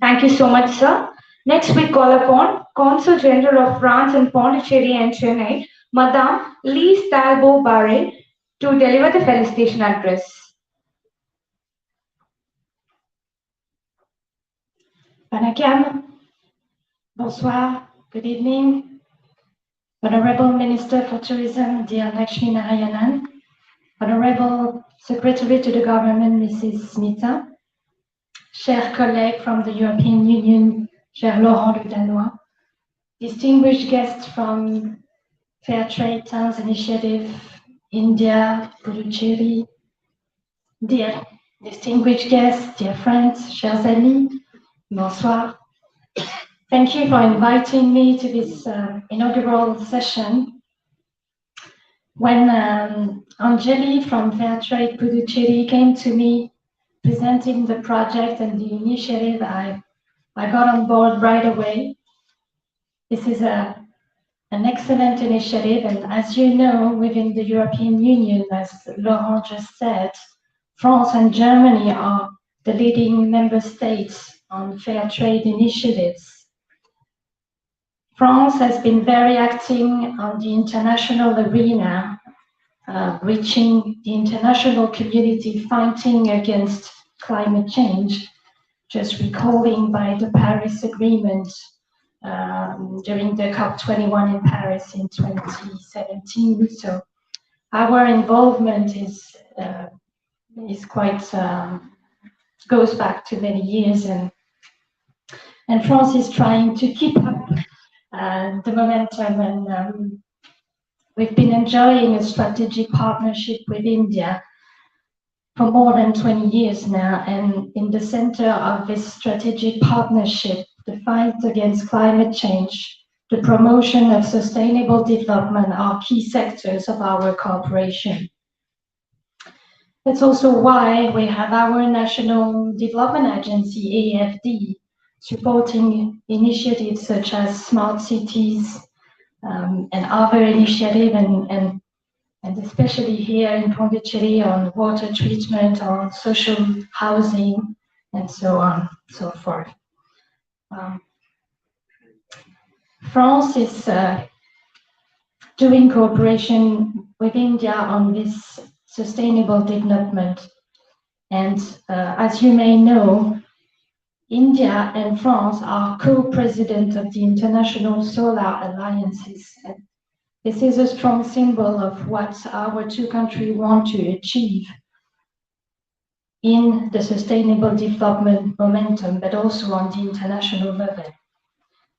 Thank you so much, sir. Next, we call upon Consul General of France in Pondicherry and Chennai, Madame Lise Talbot-Barre, to deliver the felicitation address. Vanakkam, bonsoir, good evening. Honorable Minister for Tourism, dear Lakshmi Narayanan, Honorable Secretary to the Government, Mrs. Smita, chers collègues from the European Union, cher Laurent Le Danois, distinguished guests from Fair Trade Towns Initiative, India, Puducherry, dear distinguished guests, dear friends, chers amis, bonsoir. Thank you for inviting me to this inaugural session. When Anjali from Fair Trade Puducherry came to me presenting the project and the initiative, I got on board right away. This is an excellent initiative, and as you know, within the European Union, as Laurent just said, France and Germany are the leading member states on fair trade initiatives. France has been very active on the international arena, reaching the international community fighting against climate change, just recalling by the Paris Agreement during the COP21 in Paris in 2017. So our involvement is quite, goes back to many years, and France is trying to keep up the momentum, and we've been enjoying a strategic partnership with India for more than 20 years now, and in the center of this strategic partnership, the fight against climate change, the promotion of sustainable development are key sectors of our cooperation. That's also why we have our National Development Agency, AFD, supporting initiatives such as smart cities, and other initiative, and especially here in Puducherry on water treatment, on social housing, and so on, so forth. France is doing cooperation with India on this sustainable development. And as you may know, India and France are co-president of the International Solar Alliances. And this is a strong symbol of what our two countries want to achieve in the sustainable development momentum, but also on the international level.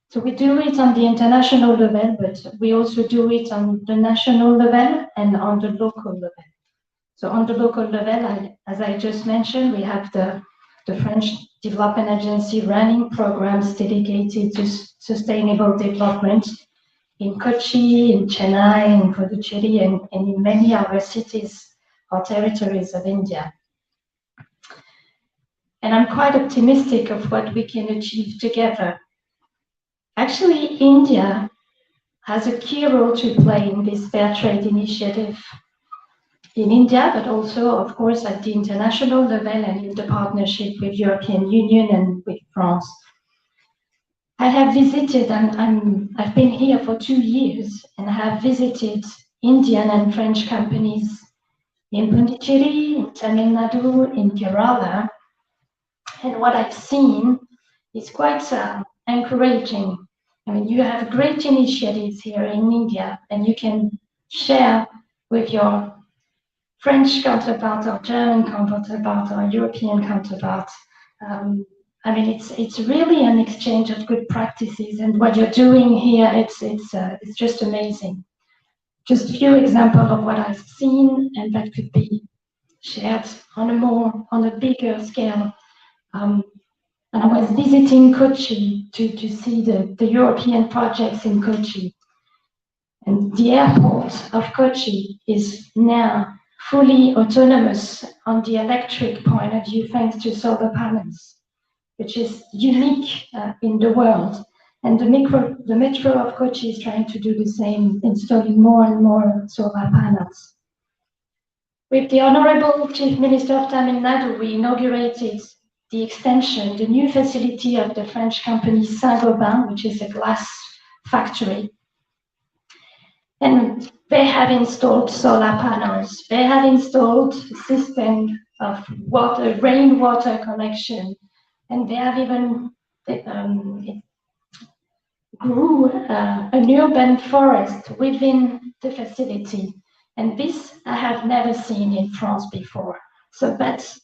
So we do it on the international level, but we also do it on the national level and on the local level. So on the local level, as I just mentioned, we have the French Development Agency running programs dedicated to sustainable development in Kochi, in Chennai, in Puducherry, and in many other cities or territories of India. And I'm quite optimistic of what we can achieve together. Actually, India has a key role to play in this fair trade initiative in India, but also, of course, at the international level and in the partnership with European Union and with France. I have visited, I've been here for 2 years, and I have visited Indian and French companies in Puducherry, in Tamil Nadu, in Kerala, and what I've seen is quite encouraging. I mean, you have great initiatives here in India, and you can share with your French counterpart or German counterpart or European counterpart. I mean, it's really an exchange of good practices, and what you're doing here, it's just amazing. Just a few examples of what I've seen, and that could be shared on a bigger scale. And I was visiting Kochi to see the European projects in Kochi. And the airport of Kochi is now fully autonomous on the electric point of view thanks to solar panels, which is unique in the world. And the metro of Kochi is trying to do the same, installing more and more solar panels. With the Honorable Chief Minister of Tamil Nadu, we inaugurated the extension, the new facility of the French company Saint-Gobain, which is a glass factory. And they have installed solar panels. They have installed a system of rainwater collection, and they have even grew an urban forest within the facility. And this I have never seen in France before. So that's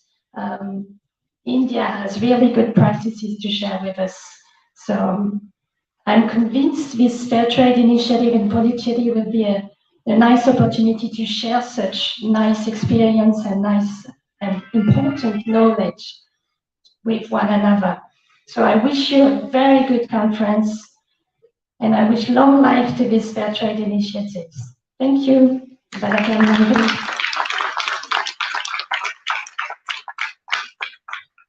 India has really good practices to share with us. So I'm convinced this fair trade initiative in Puducherry will be a nice opportunity to share such nice experience and nice and important knowledge with one another. So I wish you a very good conference, and I wish long life to this fair trade initiatives. Thank you.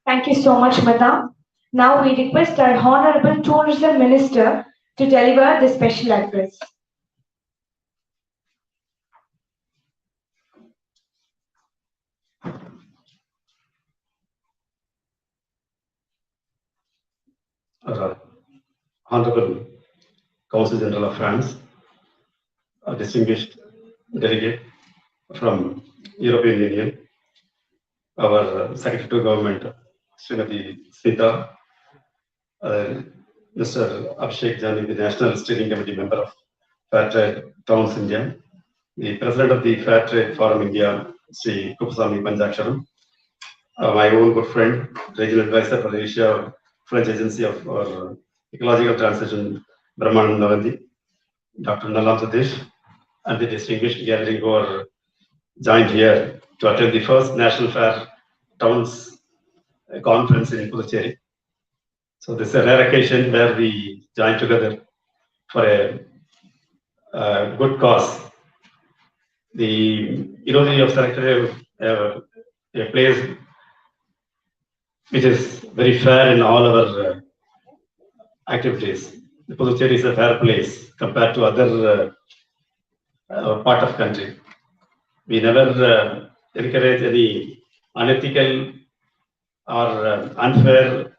Thank you so much, Madam. Now we request our Honorable Tourism Minister to deliver the special address. Honorable Consul General of France, a distinguished delegate from European Union, our Secretary to Government, Srimati Sita, Mr. Abhishek Jani, the National Steering Committee member of Fair Trade Towns India, the President of the Fair Trade Forum India, Sri Kupasamy Panjaksharam, my own good friend, Regional Advisor for Asia, French Agency for Ecological Transition, Brahman Navandi, Dr. Nalam Satish, and the distinguished gathering who are joined here to attend the first National Fair Towns Conference in Puducherry. So this is a rare occasion where we join together for a good cause. The we have selected a place which is very fair in all our activities. Puducherry is a fair place compared to other part of country. We never encourage any unethical or unfair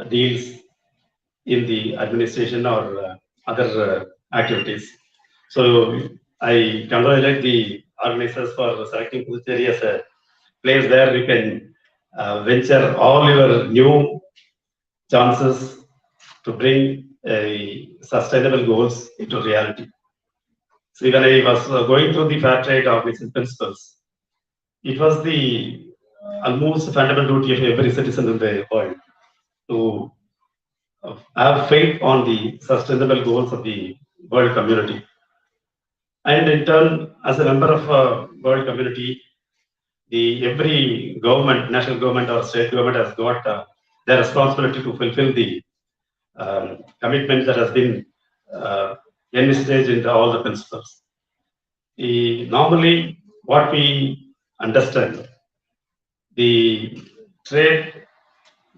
deals in the administration or other activities. So I congratulate the organizers for selecting Puducherry as a place where you can venture all your new chances to bring sustainable goals into reality. See, when I was going through the fair trade organization principles, it was the almost fundamental duty of every citizen in the world to have faith on the sustainable goals of the world community. And in turn, as a member of a world community, the every government, national government or state government has got their responsibility to fulfill the commitment that has been envisaged in all the principles. Normally, what we understand, the trade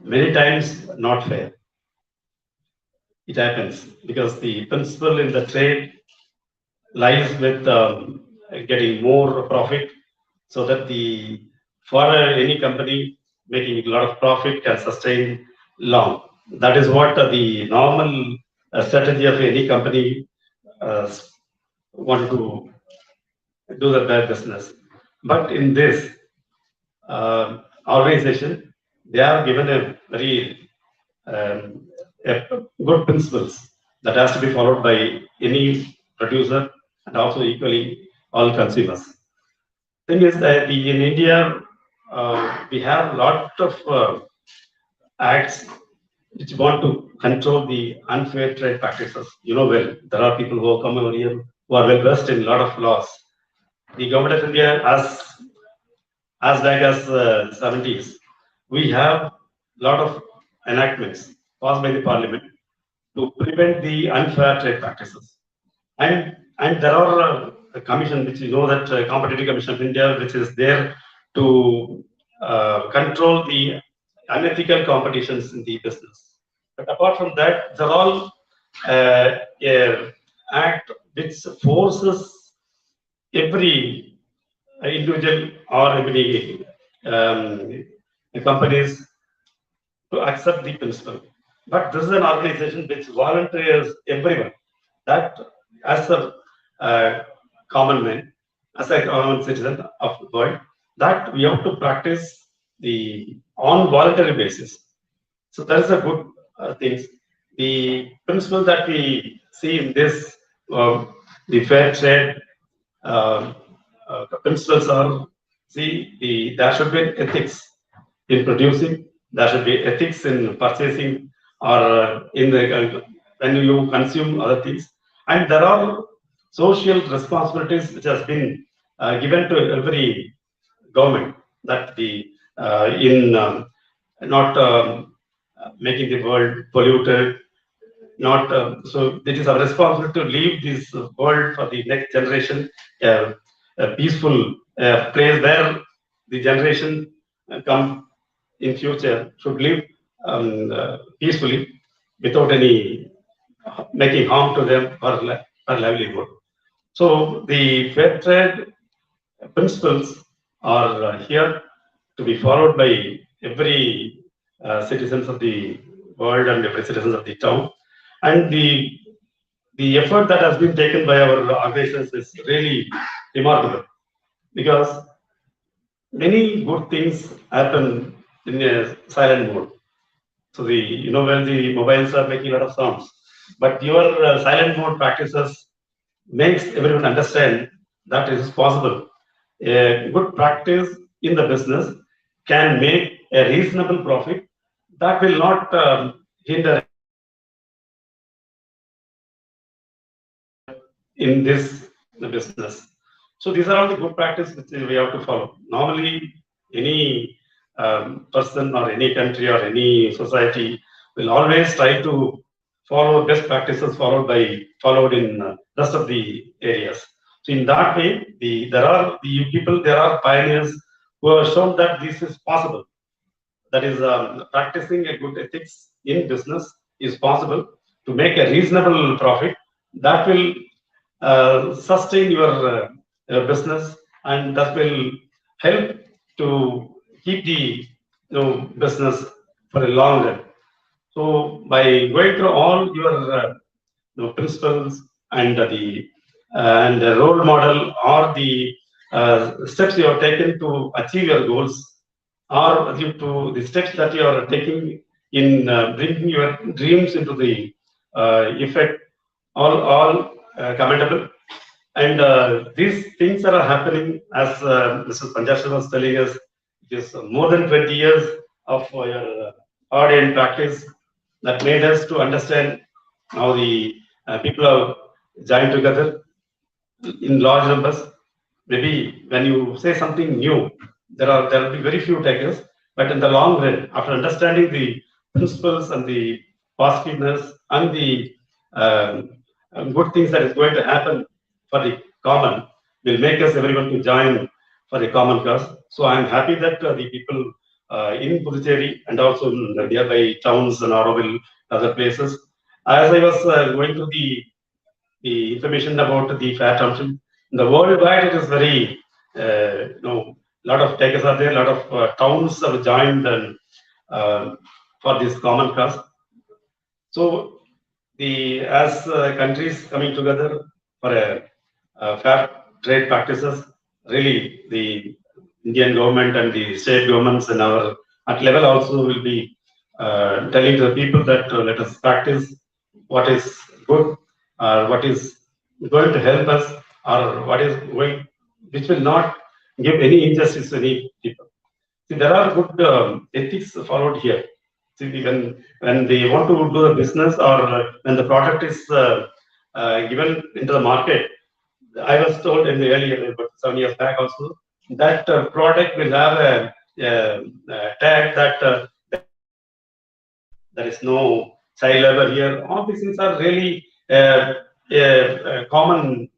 many times not fair. It happens because the principle in the trade lies with getting more profit, so that the for any company making a lot of profit can sustain long. That is what the normal strategy of any company want to do the bad business. But in this organization, they are given a very good principles that has to be followed by any producer and also equally all consumers. Thing is that in India, we have a lot of acts which want to control the unfair trade practices. You know well, there are people who come over here who are well versed in a lot of laws. The government of India, as back as 70s, we have a lot of enactments passed by the parliament to prevent the unfair trade practices. And there are a commission which you know that Competitive Commission of India, which is there to control the unethical competitions in the business. But apart from that, there are all a act which forces every individual or every companies to accept the principle. But this is an organization which volunteers everyone that as a common man, as a common citizen of the world, that we have to practice the on voluntary basis. So that is a good thing. The principle that we see in this, the fair trade principles are, there should be ethics in producing, there should be ethics in purchasing or in the when you consume other things, and there are social responsibilities which has been given to every government, that the in not making the world polluted, not so it is our responsibility to leave this world for the next generation a peaceful place where the generation come in future should live peacefully without any making harm to them for livelihood. So the fair trade principles are here to be followed by every citizens of the world and every citizens of the town. And the effort that has been taken by our organizations is really remarkable, because many good things happen in a silent mode. So when the mobiles are making a lot of sounds, but your silent mode practices makes everyone understand that it is possible. A good practice in the business can make a reasonable profit that will not hinder in this business. So these are all the good practices which we have to follow. Normally, any person or any country or any society will always try to follow best practices followed in rest of the areas. So in that way, there are pioneers who have shown that this is possible. That is, practicing a good ethics in business is possible, to make a reasonable profit that will sustain your business, and that will help to keep the business for a long run. So by going through all your principles and the role model or the steps you have taken to achieve your goals, or due to the steps that you are taking in bringing your dreams into the effect, all commendable. And these things that are happening, as Mrs. Panjashri was telling us, it is more than 20 years of your hard and practice that made us to understand how the people have joined together in large numbers. Maybe when you say something new, there will be very few takers, but in the long run, after understanding the principles and the positiveness and the good things that is going to happen for the common, will make us everyone to join for the common cause. So I am happy that the people in Puducherry and also in the nearby towns and Auroville, other places, as I was going to the information about the fair township, in the worldwide it is very, lot of takers are there, a lot of towns have joined and for this common cause. So as countries coming together for a fair trade practices, really the Indian government and the state governments and our at level also will be telling to the people that let us practice what is good, or what is going to help us, or what is going, which will not give any injustice to any people. See, there are good ethics followed here. See, when they want to do the business, or when the product is given into the market, I was told in the earlier, about 7 years back also, that product will have a tag that there is no child labor here. All these things are really common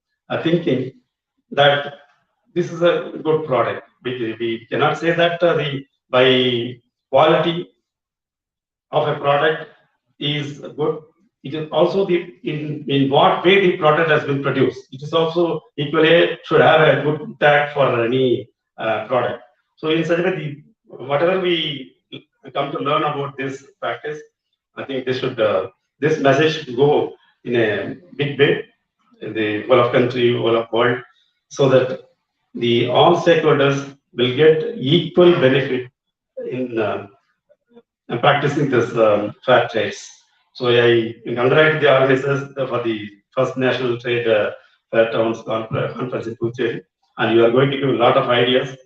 thinking that this is a good product. We cannot say that by quality of a product is good. It is also in what way the product has been produced. It is also equally should have a good tag for any product. So in such a way, whatever we come to learn about this practice, I think this message should go in a big way in the whole of country, whole of world, so that the all stakeholders will get equal benefit in practicing this fair trades. So I congratulate the organizers for the first National Trade Fair Towns Conference in Puducherry, and you are going to give a lot of ideas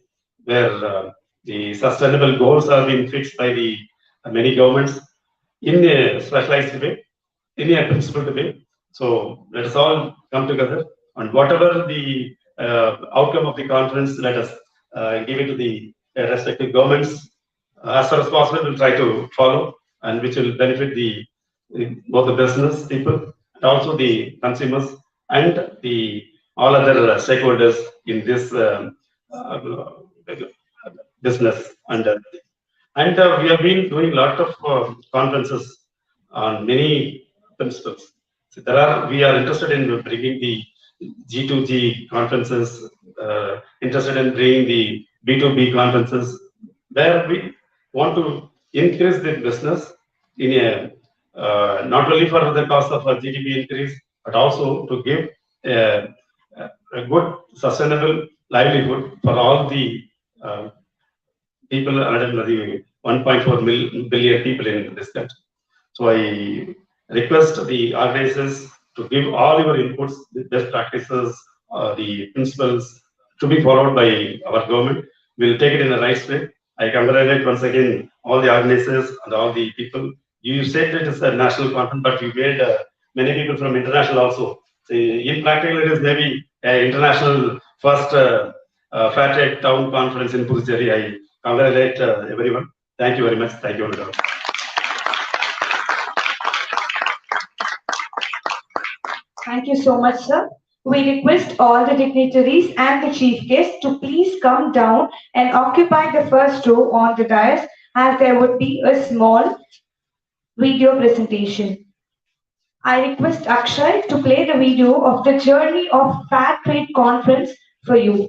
where the sustainable goals are being fixed by the many governments in a specialized way, in a principled way. So let us all come together, and whatever the outcome of the conference, let us give it to the respective governments as far as possible. We'll try to follow, and which will benefit both the business people and also the consumers and the all other stakeholders in this business. And we have been doing a lot of conferences on many principles. So we are interested in bringing the G2G conferences, interested in bringing the B2B conferences, where we want to increase the business in a not only for the cost of a GDP increase, but also to give a good sustainable livelihood for all the people, 1.4 billion people in this country. So I request the organizers to give all your inputs, the best practices, the principles to be followed by our government. We'll take it in the right way. I congratulate once again all the organizers and all the people. You said it is a national conference, but you made many people from international also. So in practical, it is maybe an international first Fair Trade Town Conference in Puducherry. I congratulate everyone. Thank you very much. Thank you, everyone. Thank you so much, sir. We request all the dignitaries and the chief guests to please come down and occupy the first row on the dais, as there would be a small video presentation. I request Akshay to play the video of the Journey of Fair Trade Conference for you.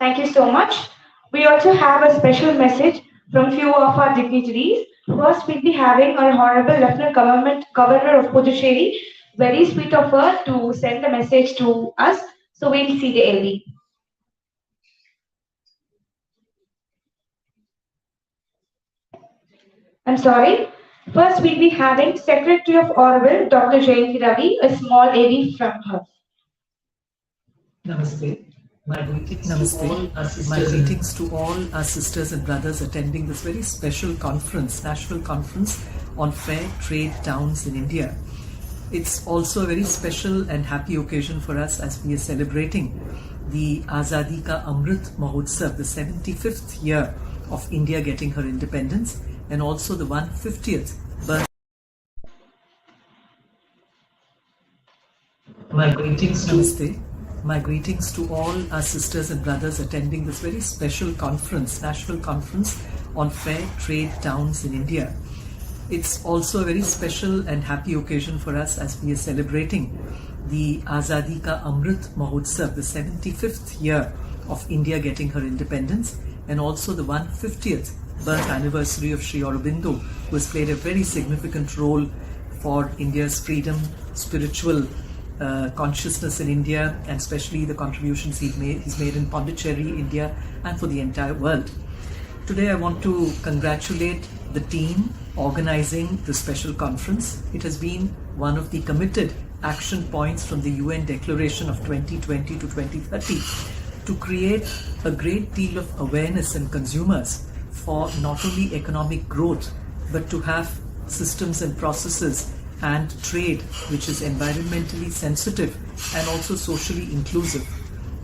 Thank you so much. We also have a special message from few of our dignitaries. First, we'll be having our Honorable Lieutenant Governor of Puducherry. Very sweet of her to send the message to us. So we'll see the LV. I'm sorry. First, we'll be having Secretary of Auroville, Dr. Jayanti Ravi, a small AV from her. Namaste. My greetings to all our sisters and brothers attending this very special conference, national conference on fair trade towns in India. It's also a very special and happy occasion for us as we are celebrating the Azadi Ka Amrit Mahotsav, the 75th year of India getting her independence, and also the 150th birth. Namaste. My greetings to all our sisters and brothers attending this very special conference, national conference on fair trade towns in India. It's also a very special and happy occasion for us as we are celebrating the Azadi Ka Amrit Mahotsav, the 75th year of India getting her independence, and also the 150th birth anniversary of Sri Aurobindo, who has played a very significant role for India's freedom, spiritual consciousness in India, and especially the contributions he's made in Puducherry, India, and for the entire world. Today I want to congratulate the team organizing the special conference. It has been one of the committed action points from the UN Declaration of 2020 to 2030 to create a great deal of awareness in consumers for not only economic growth, but to have systems and processes and trade which is environmentally sensitive and also socially inclusive.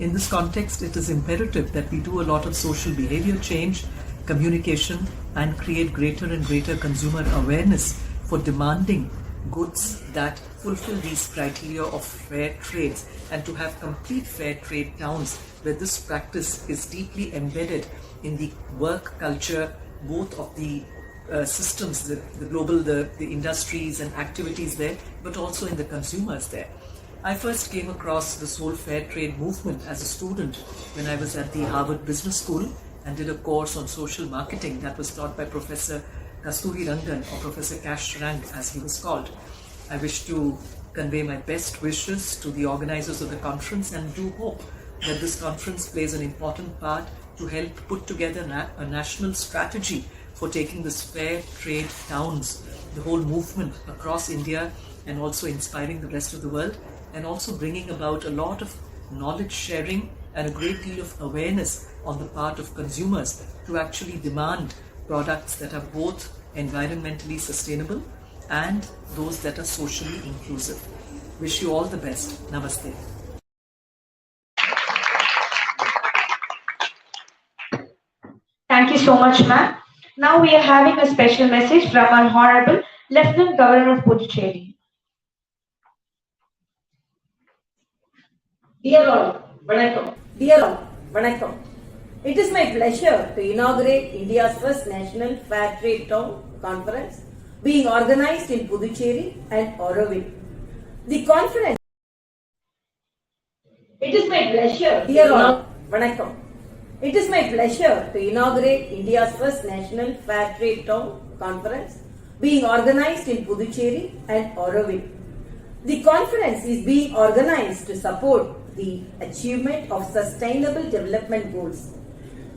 In this context, it is imperative that we do a lot of social behavior change, communication, and create greater and greater consumer awareness for demanding goods that fulfill these criteria of fair trades, and to have complete fair trade towns where this practice is deeply embedded in the work culture, both of the systems, the global, the industries and activities there, but also in the consumers there. I first came across this whole fair trade movement as a student when I was at the Harvard Business School and did a course on social marketing that was taught by Professor Kasturi Rangan, or Professor Cash Rank as he was called. I wish to convey my best wishes to the organizers of the conference and do hope that this conference plays an important part to help put together a national strategy for taking this fair trade towns, the whole movement across India, and also inspiring the rest of the world, and also bringing about a lot of knowledge sharing and a great deal of awareness on the part of consumers to actually demand products that are both environmentally sustainable and those that are socially inclusive. Wish you all the best. Namaste. Thank you so much, ma'am. Now we are having a special message from our Honorable Lieutenant Governor of Puducherry. Dear all, Vanakkam. Dear all, Vanakkam. It is my pleasure to inaugurate India's first National Fair Trade Town Conference being organized in Puducherry and Auroville. The conference. It is my pleasure. Dear all, Vanakkam. It is my pleasure to inaugurate India's first National Fair Trade Town Conference being organized in Puducherry and Auroville. The conference is being organized to support the achievement of Sustainable Development Goals,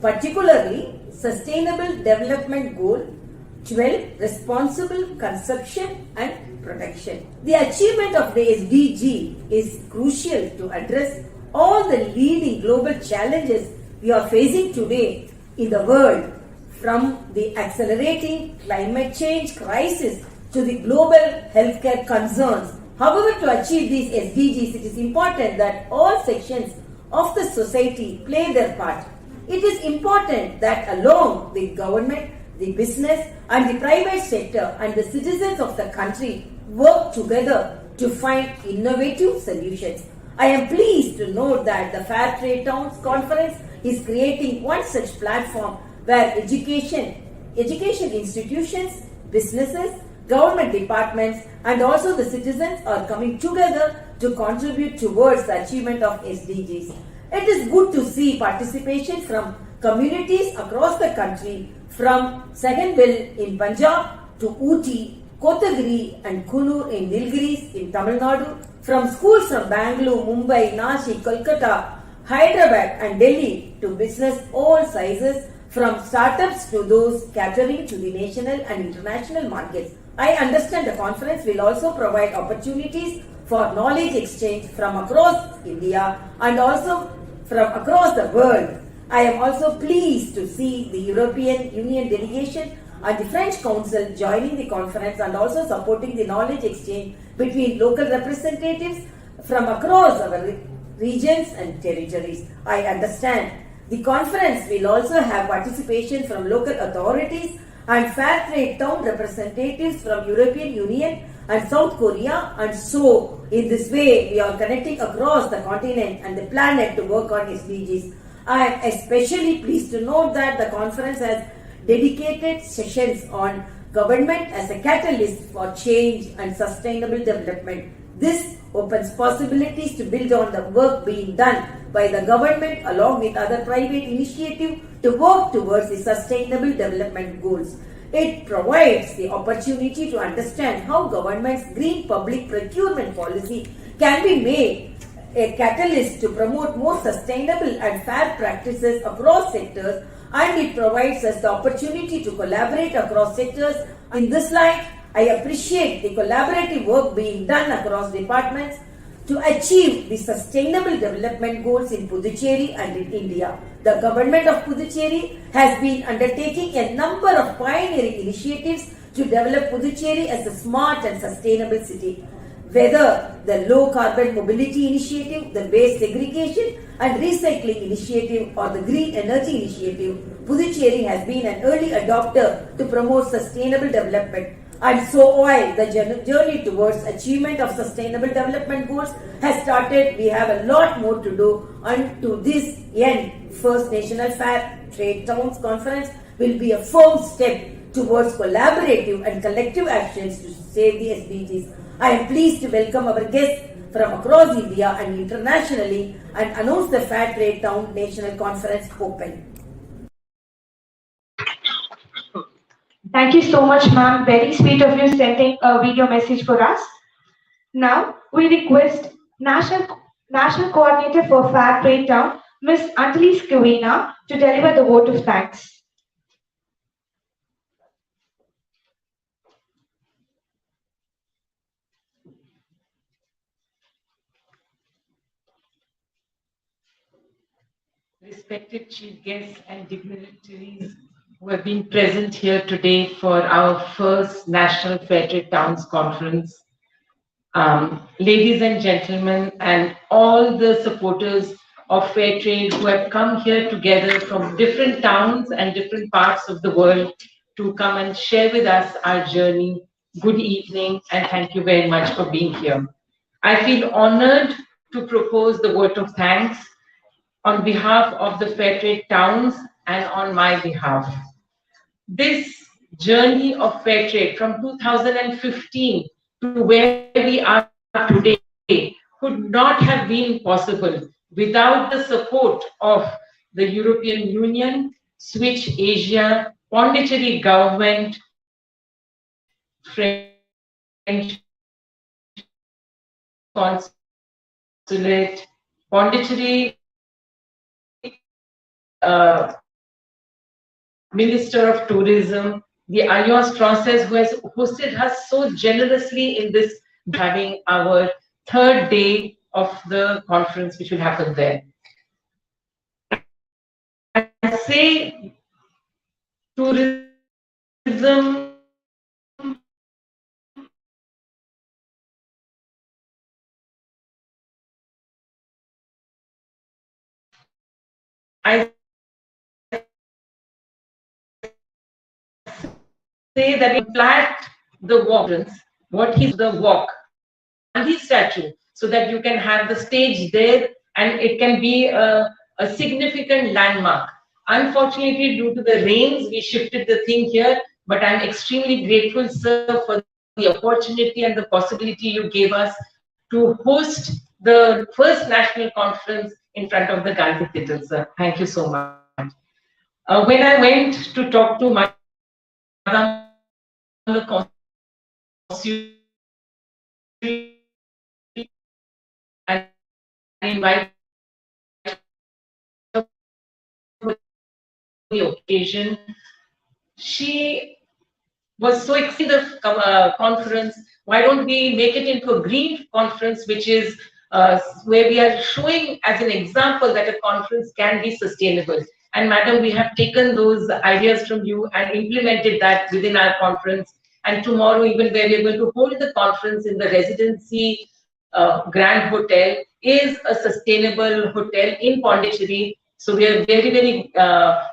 particularly Sustainable Development Goal 12, Responsible Consumption and Protection. The achievement of the SDG is crucial to address all the leading global challenges we are facing today in the world, from the accelerating climate change crisis to the global healthcare concerns. However, to achieve these SDGs, it is important that all sections of the society play their part. It is important that along the government, the business and the private sector and the citizens of the country work together to find innovative solutions. I am pleased to note that the Fair Trade Towns Conference is creating one such platform where education institutions, businesses, government departments and also the citizens are coming together to contribute towards the achievement of SDGs. It is good to see participation from communities across the country, from Saganville in Punjab to Ooty, Kotagiri and Kunur in Nilgiris in Tamil Nadu, from schools from Bangalore, Mumbai, Nashik, Kolkata, Hyderabad and Delhi to business all sizes, from startups to those catering to the national and international markets. I understand the conference will also provide opportunities for knowledge exchange from across India and also from across the world. I am also pleased to see the European Union delegation and the French Council joining the conference and also supporting the knowledge exchange between local representatives from across our regions and territories. I understand the conference will also have participation from local authorities and fair trade town representatives from European Union and South Korea, and so in this way we are connecting across the continent and the planet to work on SDGs. I am especially pleased to note that the conference has dedicated sessions on government as a catalyst for change and sustainable development. This opens possibilities to build on the work being done by the government along with other private initiatives to work towards the sustainable development goals. It provides the opportunity to understand how government's green public procurement policy can be made a catalyst to promote more sustainable and fair practices across sectors, and it provides us the opportunity to collaborate across sectors. In this light, I appreciate the collaborative work being done across departments to achieve the sustainable development goals in Puducherry and in India. The Government of Puducherry has been undertaking a number of pioneering initiatives to develop Puducherry as a smart and sustainable city. Whether the low carbon mobility initiative, the waste segregation and recycling initiative, or the green energy initiative, Puducherry has been an early adopter to promote sustainable development. And so while the journey towards achievement of sustainable development goals has started, we have a lot more to do. And to this end, First National Fair Trade Towns Conference will be a firm step towards collaborative and collective actions to save the SDGs. I am pleased to welcome our guests from across India and internationally and announce the Fair Trade Town National Conference open. Thank you so much, ma'am. Very sweet of you sending a video message for us. Now, we request National Coordinator for Fair Trade Town, Ms. Anjali Skavina, to deliver the vote of thanks. Respected chief guests and dignitaries who have been present here today for our first National Fair Trade Towns Conference, ladies and gentlemen, and all the supporters of fair trade who have come here together from different towns and different parts of the world to come and share with us our journey. Good evening, and thank you very much for being here. I feel honored to propose the vote of thanks on behalf of the Fair Trade Towns and on my behalf. This journey of fair trade from 2015 to where we are today could not have been possible without the support of the European Union, Switch Asia, Puducherry government, French consulate, Puducherry Minister of Tourism, the Alliance Française, who has hosted us so generously in this, having our third day of the conference, which will happen there. I say tourism I say that we plant the walk, what is the walk, and the statue, so that you can have the stage there and it can be a significant landmark. Unfortunately, due to the rains, we shifted the thing here, but I'm extremely grateful, sir, for the opportunity and the possibility you gave us to host the first national conference in front of the Gandhi Theatre, sir. Thank you so much. When I went to talk to my and invite the occasion, she was so excited the conference. Why don't we make it into a green conference, which is where we are showing as an example that a conference can be sustainable. And madam, we have taken those ideas from you and implemented that within our conference. And tomorrow, even where we are going to hold the conference in the Residency Grand Hotel, is a sustainable hotel in Puducherry. So we are very, very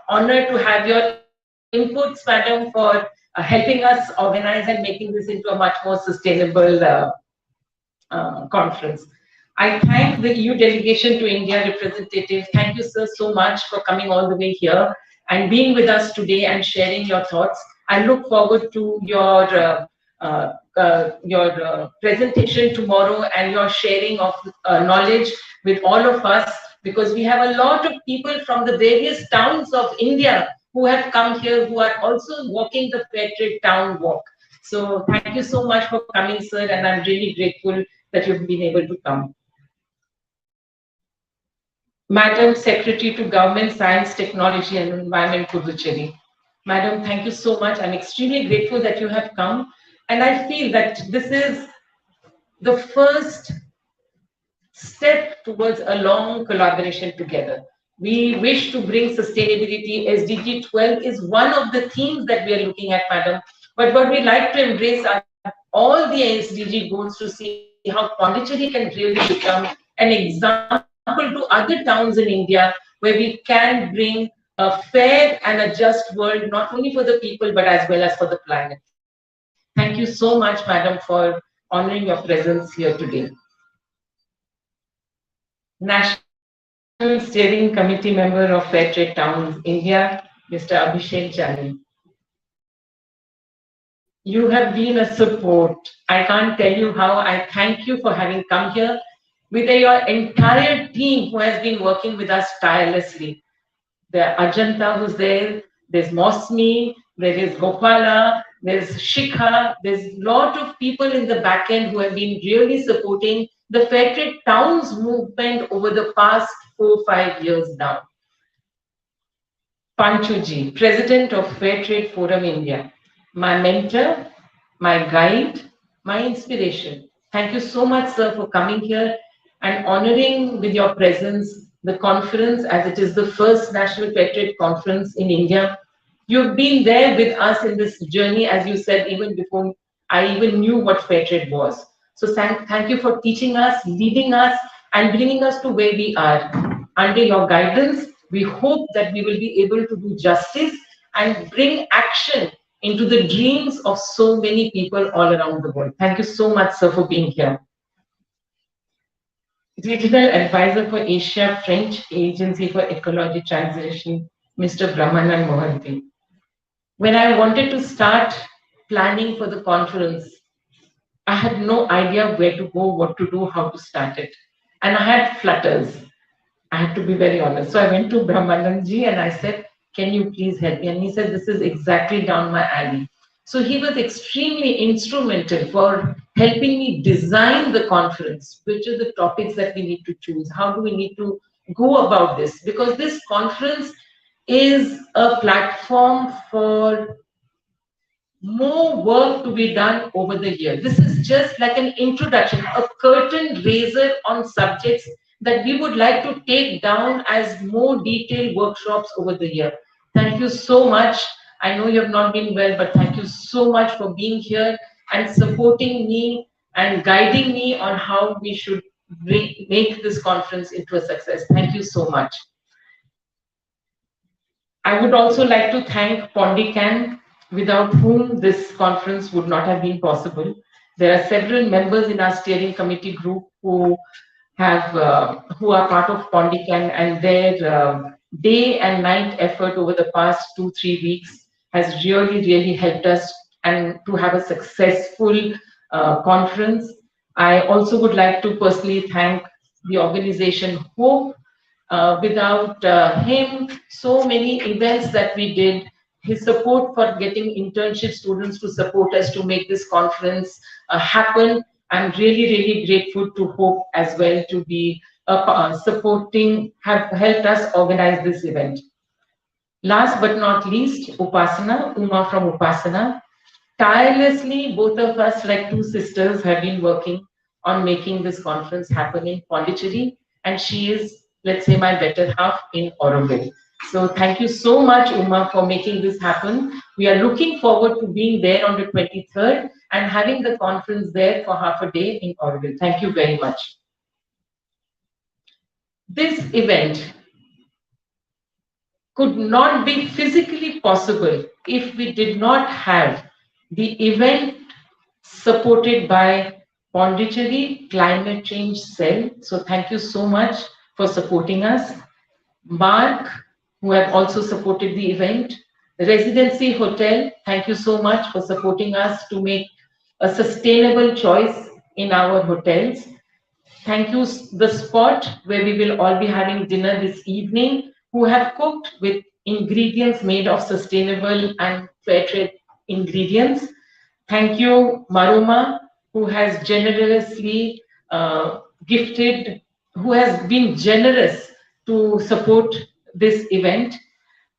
honored to have your inputs, madam, for helping us organize and making this into a much more sustainable conference. I thank the EU delegation to India representative. Thank you, sir, so much for coming all the way here and being with us today and sharing your thoughts. I look forward to your presentation tomorrow and your sharing of knowledge with all of us, because we have a lot of people from the various towns of India who have come here, who are also walking the Fair Trade Town walk. So thank you so much for coming, sir, and I'm really grateful that you've been able to come. Madam Secretary to Government, Science, Technology and Environment, Puducherry. Madam, thank you so much. I'm extremely grateful that you have come. And I feel that this is the first step towards a long collaboration together. We wish to bring sustainability. SDG 12 is one of the themes that we are looking at, madam. But what we like to embrace are all the SDG goals to see how Pondicherry can really become an example to other towns in India where we can bring a fair and a just world, not only for the people, but as well as for the planet. Thank you so much, madam, for honoring your presence here today. National Steering Committee member of Fair Trade Towns, India, Mr. Abhishek Jani. You have been a support. I can't tell you how. I thank you for having come here with your entire team who has been working with us tirelessly. There Ajanta who's there's Mosmi, there is Gopala, there's Shikha, there's a lot of people in the back end who have been really supporting the Fair Trade Towns movement over the past 4-5 years now. Panchuji, President of Fair Trade Forum India, my mentor, my guide, my inspiration. Thank you so much, sir, for coming here and honoring with your presence the conference as it is the first National Fair Trade Conference in India. You've been there with us in this journey, as you said, even before I even knew what Fair Trade was. So thank you for teaching us, leading us, and bringing us to where we are. Under your guidance, we hope that we will be able to do justice and bring action into the dreams of so many people all around the world. Thank you so much, sir, for being here. Regional Advisor for Asia, French Agency for Ecology Transition, Mr. Brahmanan Mohanty. When I wanted to start planning for the conference, I had no idea where to go, what to do, how to start it. And I had flutters. I had to be very honest. So I went to Brahmananji and I said, can you please help me? And he said, this is exactly down my alley. So he was extremely instrumental for helping me design the conference, which are the topics that we need to choose. How do we need to go about this? Because this conference is a platform for more work to be done over the year. This is just like an introduction, a curtain raiser on subjects that we would like to take down as more detailed workshops over the year. Thank you so much. I know you have not been well, but thank you so much for being here and supporting me and guiding me on how we should make this conference into a success. Thank you so much. I would also like to thank Pondican, without whom this conference would not have been possible. There are several members in our steering committee group who are part of Pondican, and their day and night effort over the past 2-3 weeks has really helped us and to have a successful conference. I also would like to personally thank the organization Hope. Without him, so many events that we did, his support for getting internship students to support us to make this conference happen. I'm really grateful to Hope as well to be supporting, have helped us organize this event. Last but not least, Upasana, Uma from Upasana. Tirelessly, both of us, like two sisters, have been working on making this conference happen in Pondicherry, and she is, let's say, my better half in Auroville. So thank you so much, Uma, for making this happen. We are looking forward to being there on the 23rd and having the conference there for half a day in Auroville. Thank you very much. This event could not be physically possible if we did not have the event supported by Pondicherry Climate Change Cell. So thank you so much for supporting us. Mark, who have also supported the event. Residency Hotel, thank you so much for supporting us to make a sustainable choice in our hotels. Thank you, The Spot, where we will all be having dinner this evening, who have cooked with ingredients made of sustainable and fair trade ingredients. Thank you, Maruma, who has generously gifted, who has been generous to support this event.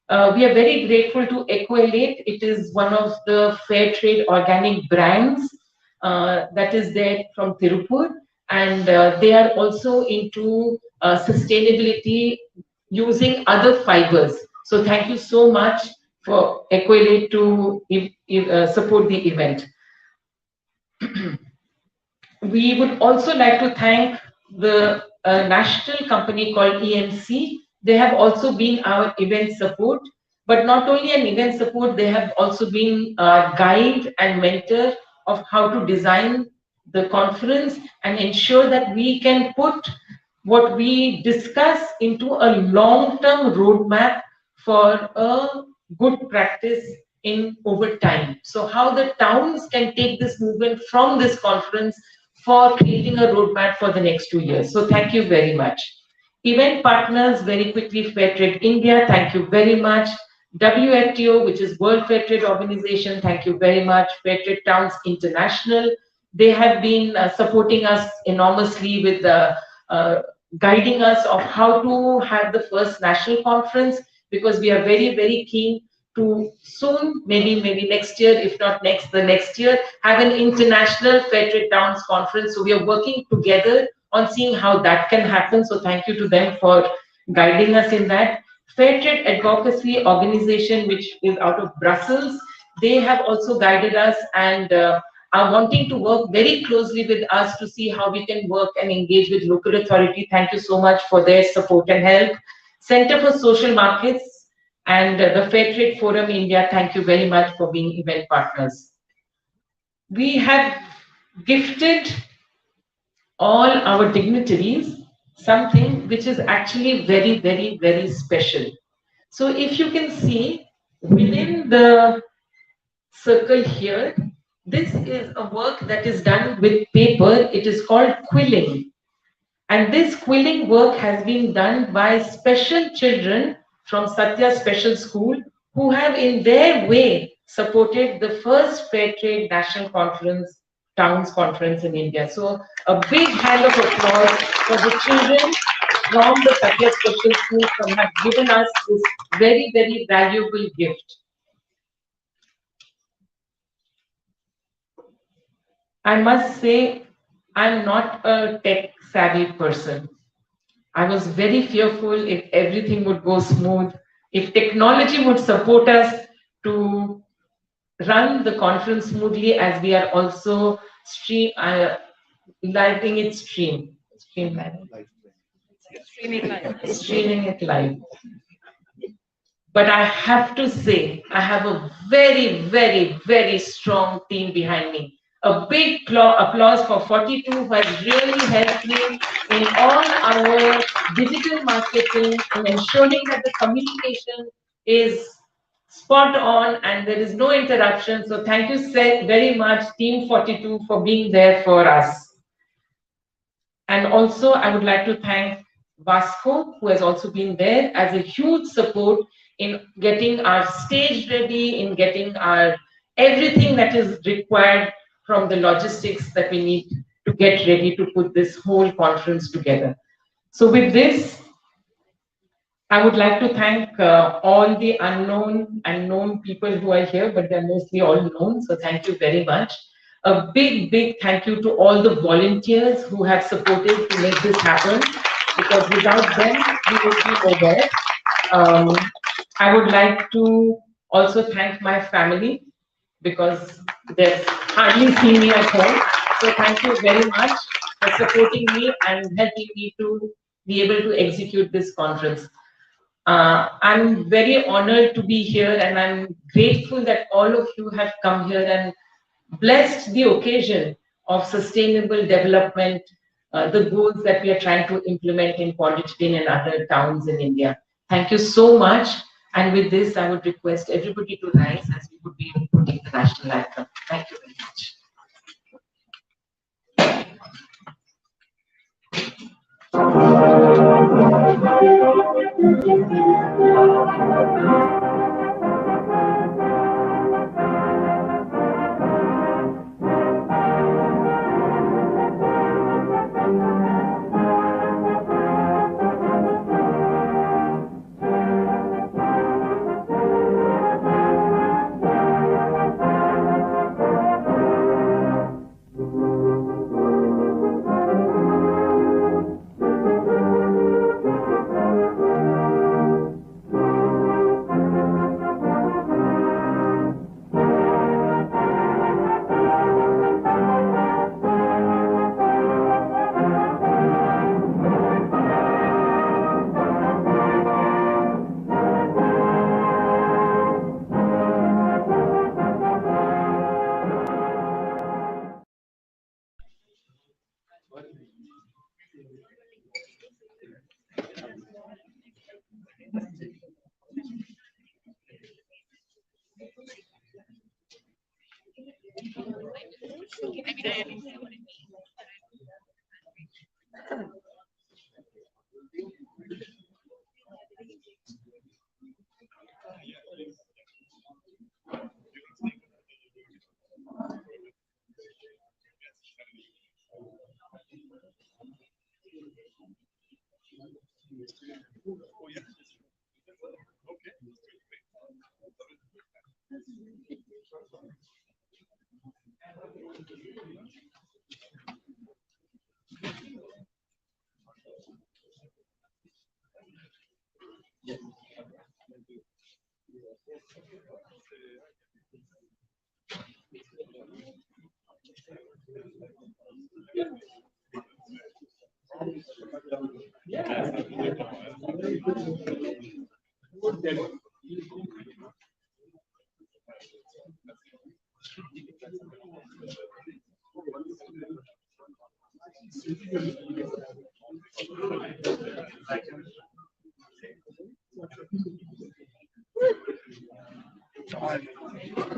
We are very grateful to Ecoelate. It is one of the fair trade organic brands that is there from Tirupur, and they are also into sustainability using other fibers. So thank you so much for Ecoelate to support the event. We would also like to thank the national company called EMC. They have also been our event support, but not only an event support, they have also been our guide and mentor of how to design the conference and ensure that we can put what we discuss into a long-term roadmap for a good practice in over time. So how the towns can take this movement from this conference for creating a roadmap for the next 2 years. So thank you very much. Event partners, very quickly, Fair Trade India, thank you very much. WFTO, which is World Fair Trade Organization, thank you very much. Fair Trade Towns International, they have been supporting us enormously with guiding us of how to have the first national conference, because we are very, very keen to soon, maybe next year, if not the next year, have an international Fair Trade Towns conference. So we are working together on seeing how that can happen. So thank you to them for guiding us in that. Fair Trade Advocacy Organization, which is out of Brussels, they have also guided us and are wanting to work very closely with us to see how we can work and engage with local authority. Thank you so much for their support and help. Center for Social Markets and the Fair Trade Forum India, thank you very much for being event partners. We have gifted all our dignitaries something which is actually very, very, very special. So if you can see within the circle here, this is a work that is done with paper. It is called quilling. And this quilling work has been done by special children from Satya Special School, who have in their way supported the first Fair Trade National Conference, Towns Conference in India. So a big hand of applause for the children from the Satya Special School who have given us this very, very valuable gift. I must say, I'm not a tech savvy person. I was very fearful if everything would go smooth, if technology would support us to run the conference smoothly, as we are also living it streaming it live. But I have to say, I have a very, very, very strong team behind me. A big applause for 42, who has really helped me in all our digital marketing and ensuring that the communication is spot on and there is no interruption. So thank you very much, Team 42, for being there for us. And also, I would like to thank Vasco, who has also been there as a huge support in getting our stage ready, in getting our everything that is required from the logistics that we need to get ready to put this whole conference together. So with this, I would like to thank all the unknown and known people who are here, but they're mostly all known. So thank you very much. A big, big thank you to all the volunteers who have supported to make this happen, because without them, we would be nowhere. I would like to also thank my family, because they've hardly seen me at home. So thank you very much for supporting me and helping me to be able to execute this conference. I'm very honored to be here, and I'm grateful that all of you have come here and blessed the occasion of sustainable development, the goals that we are trying to implement in Puducherry and other towns in India. Thank you so much. And with this, I would request everybody to rise as we would be putting the national anthem. Thank you very much.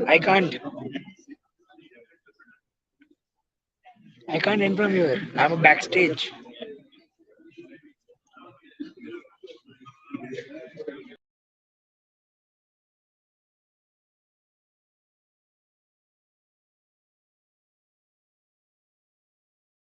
I can't. I can't inform you. I'm a backstage.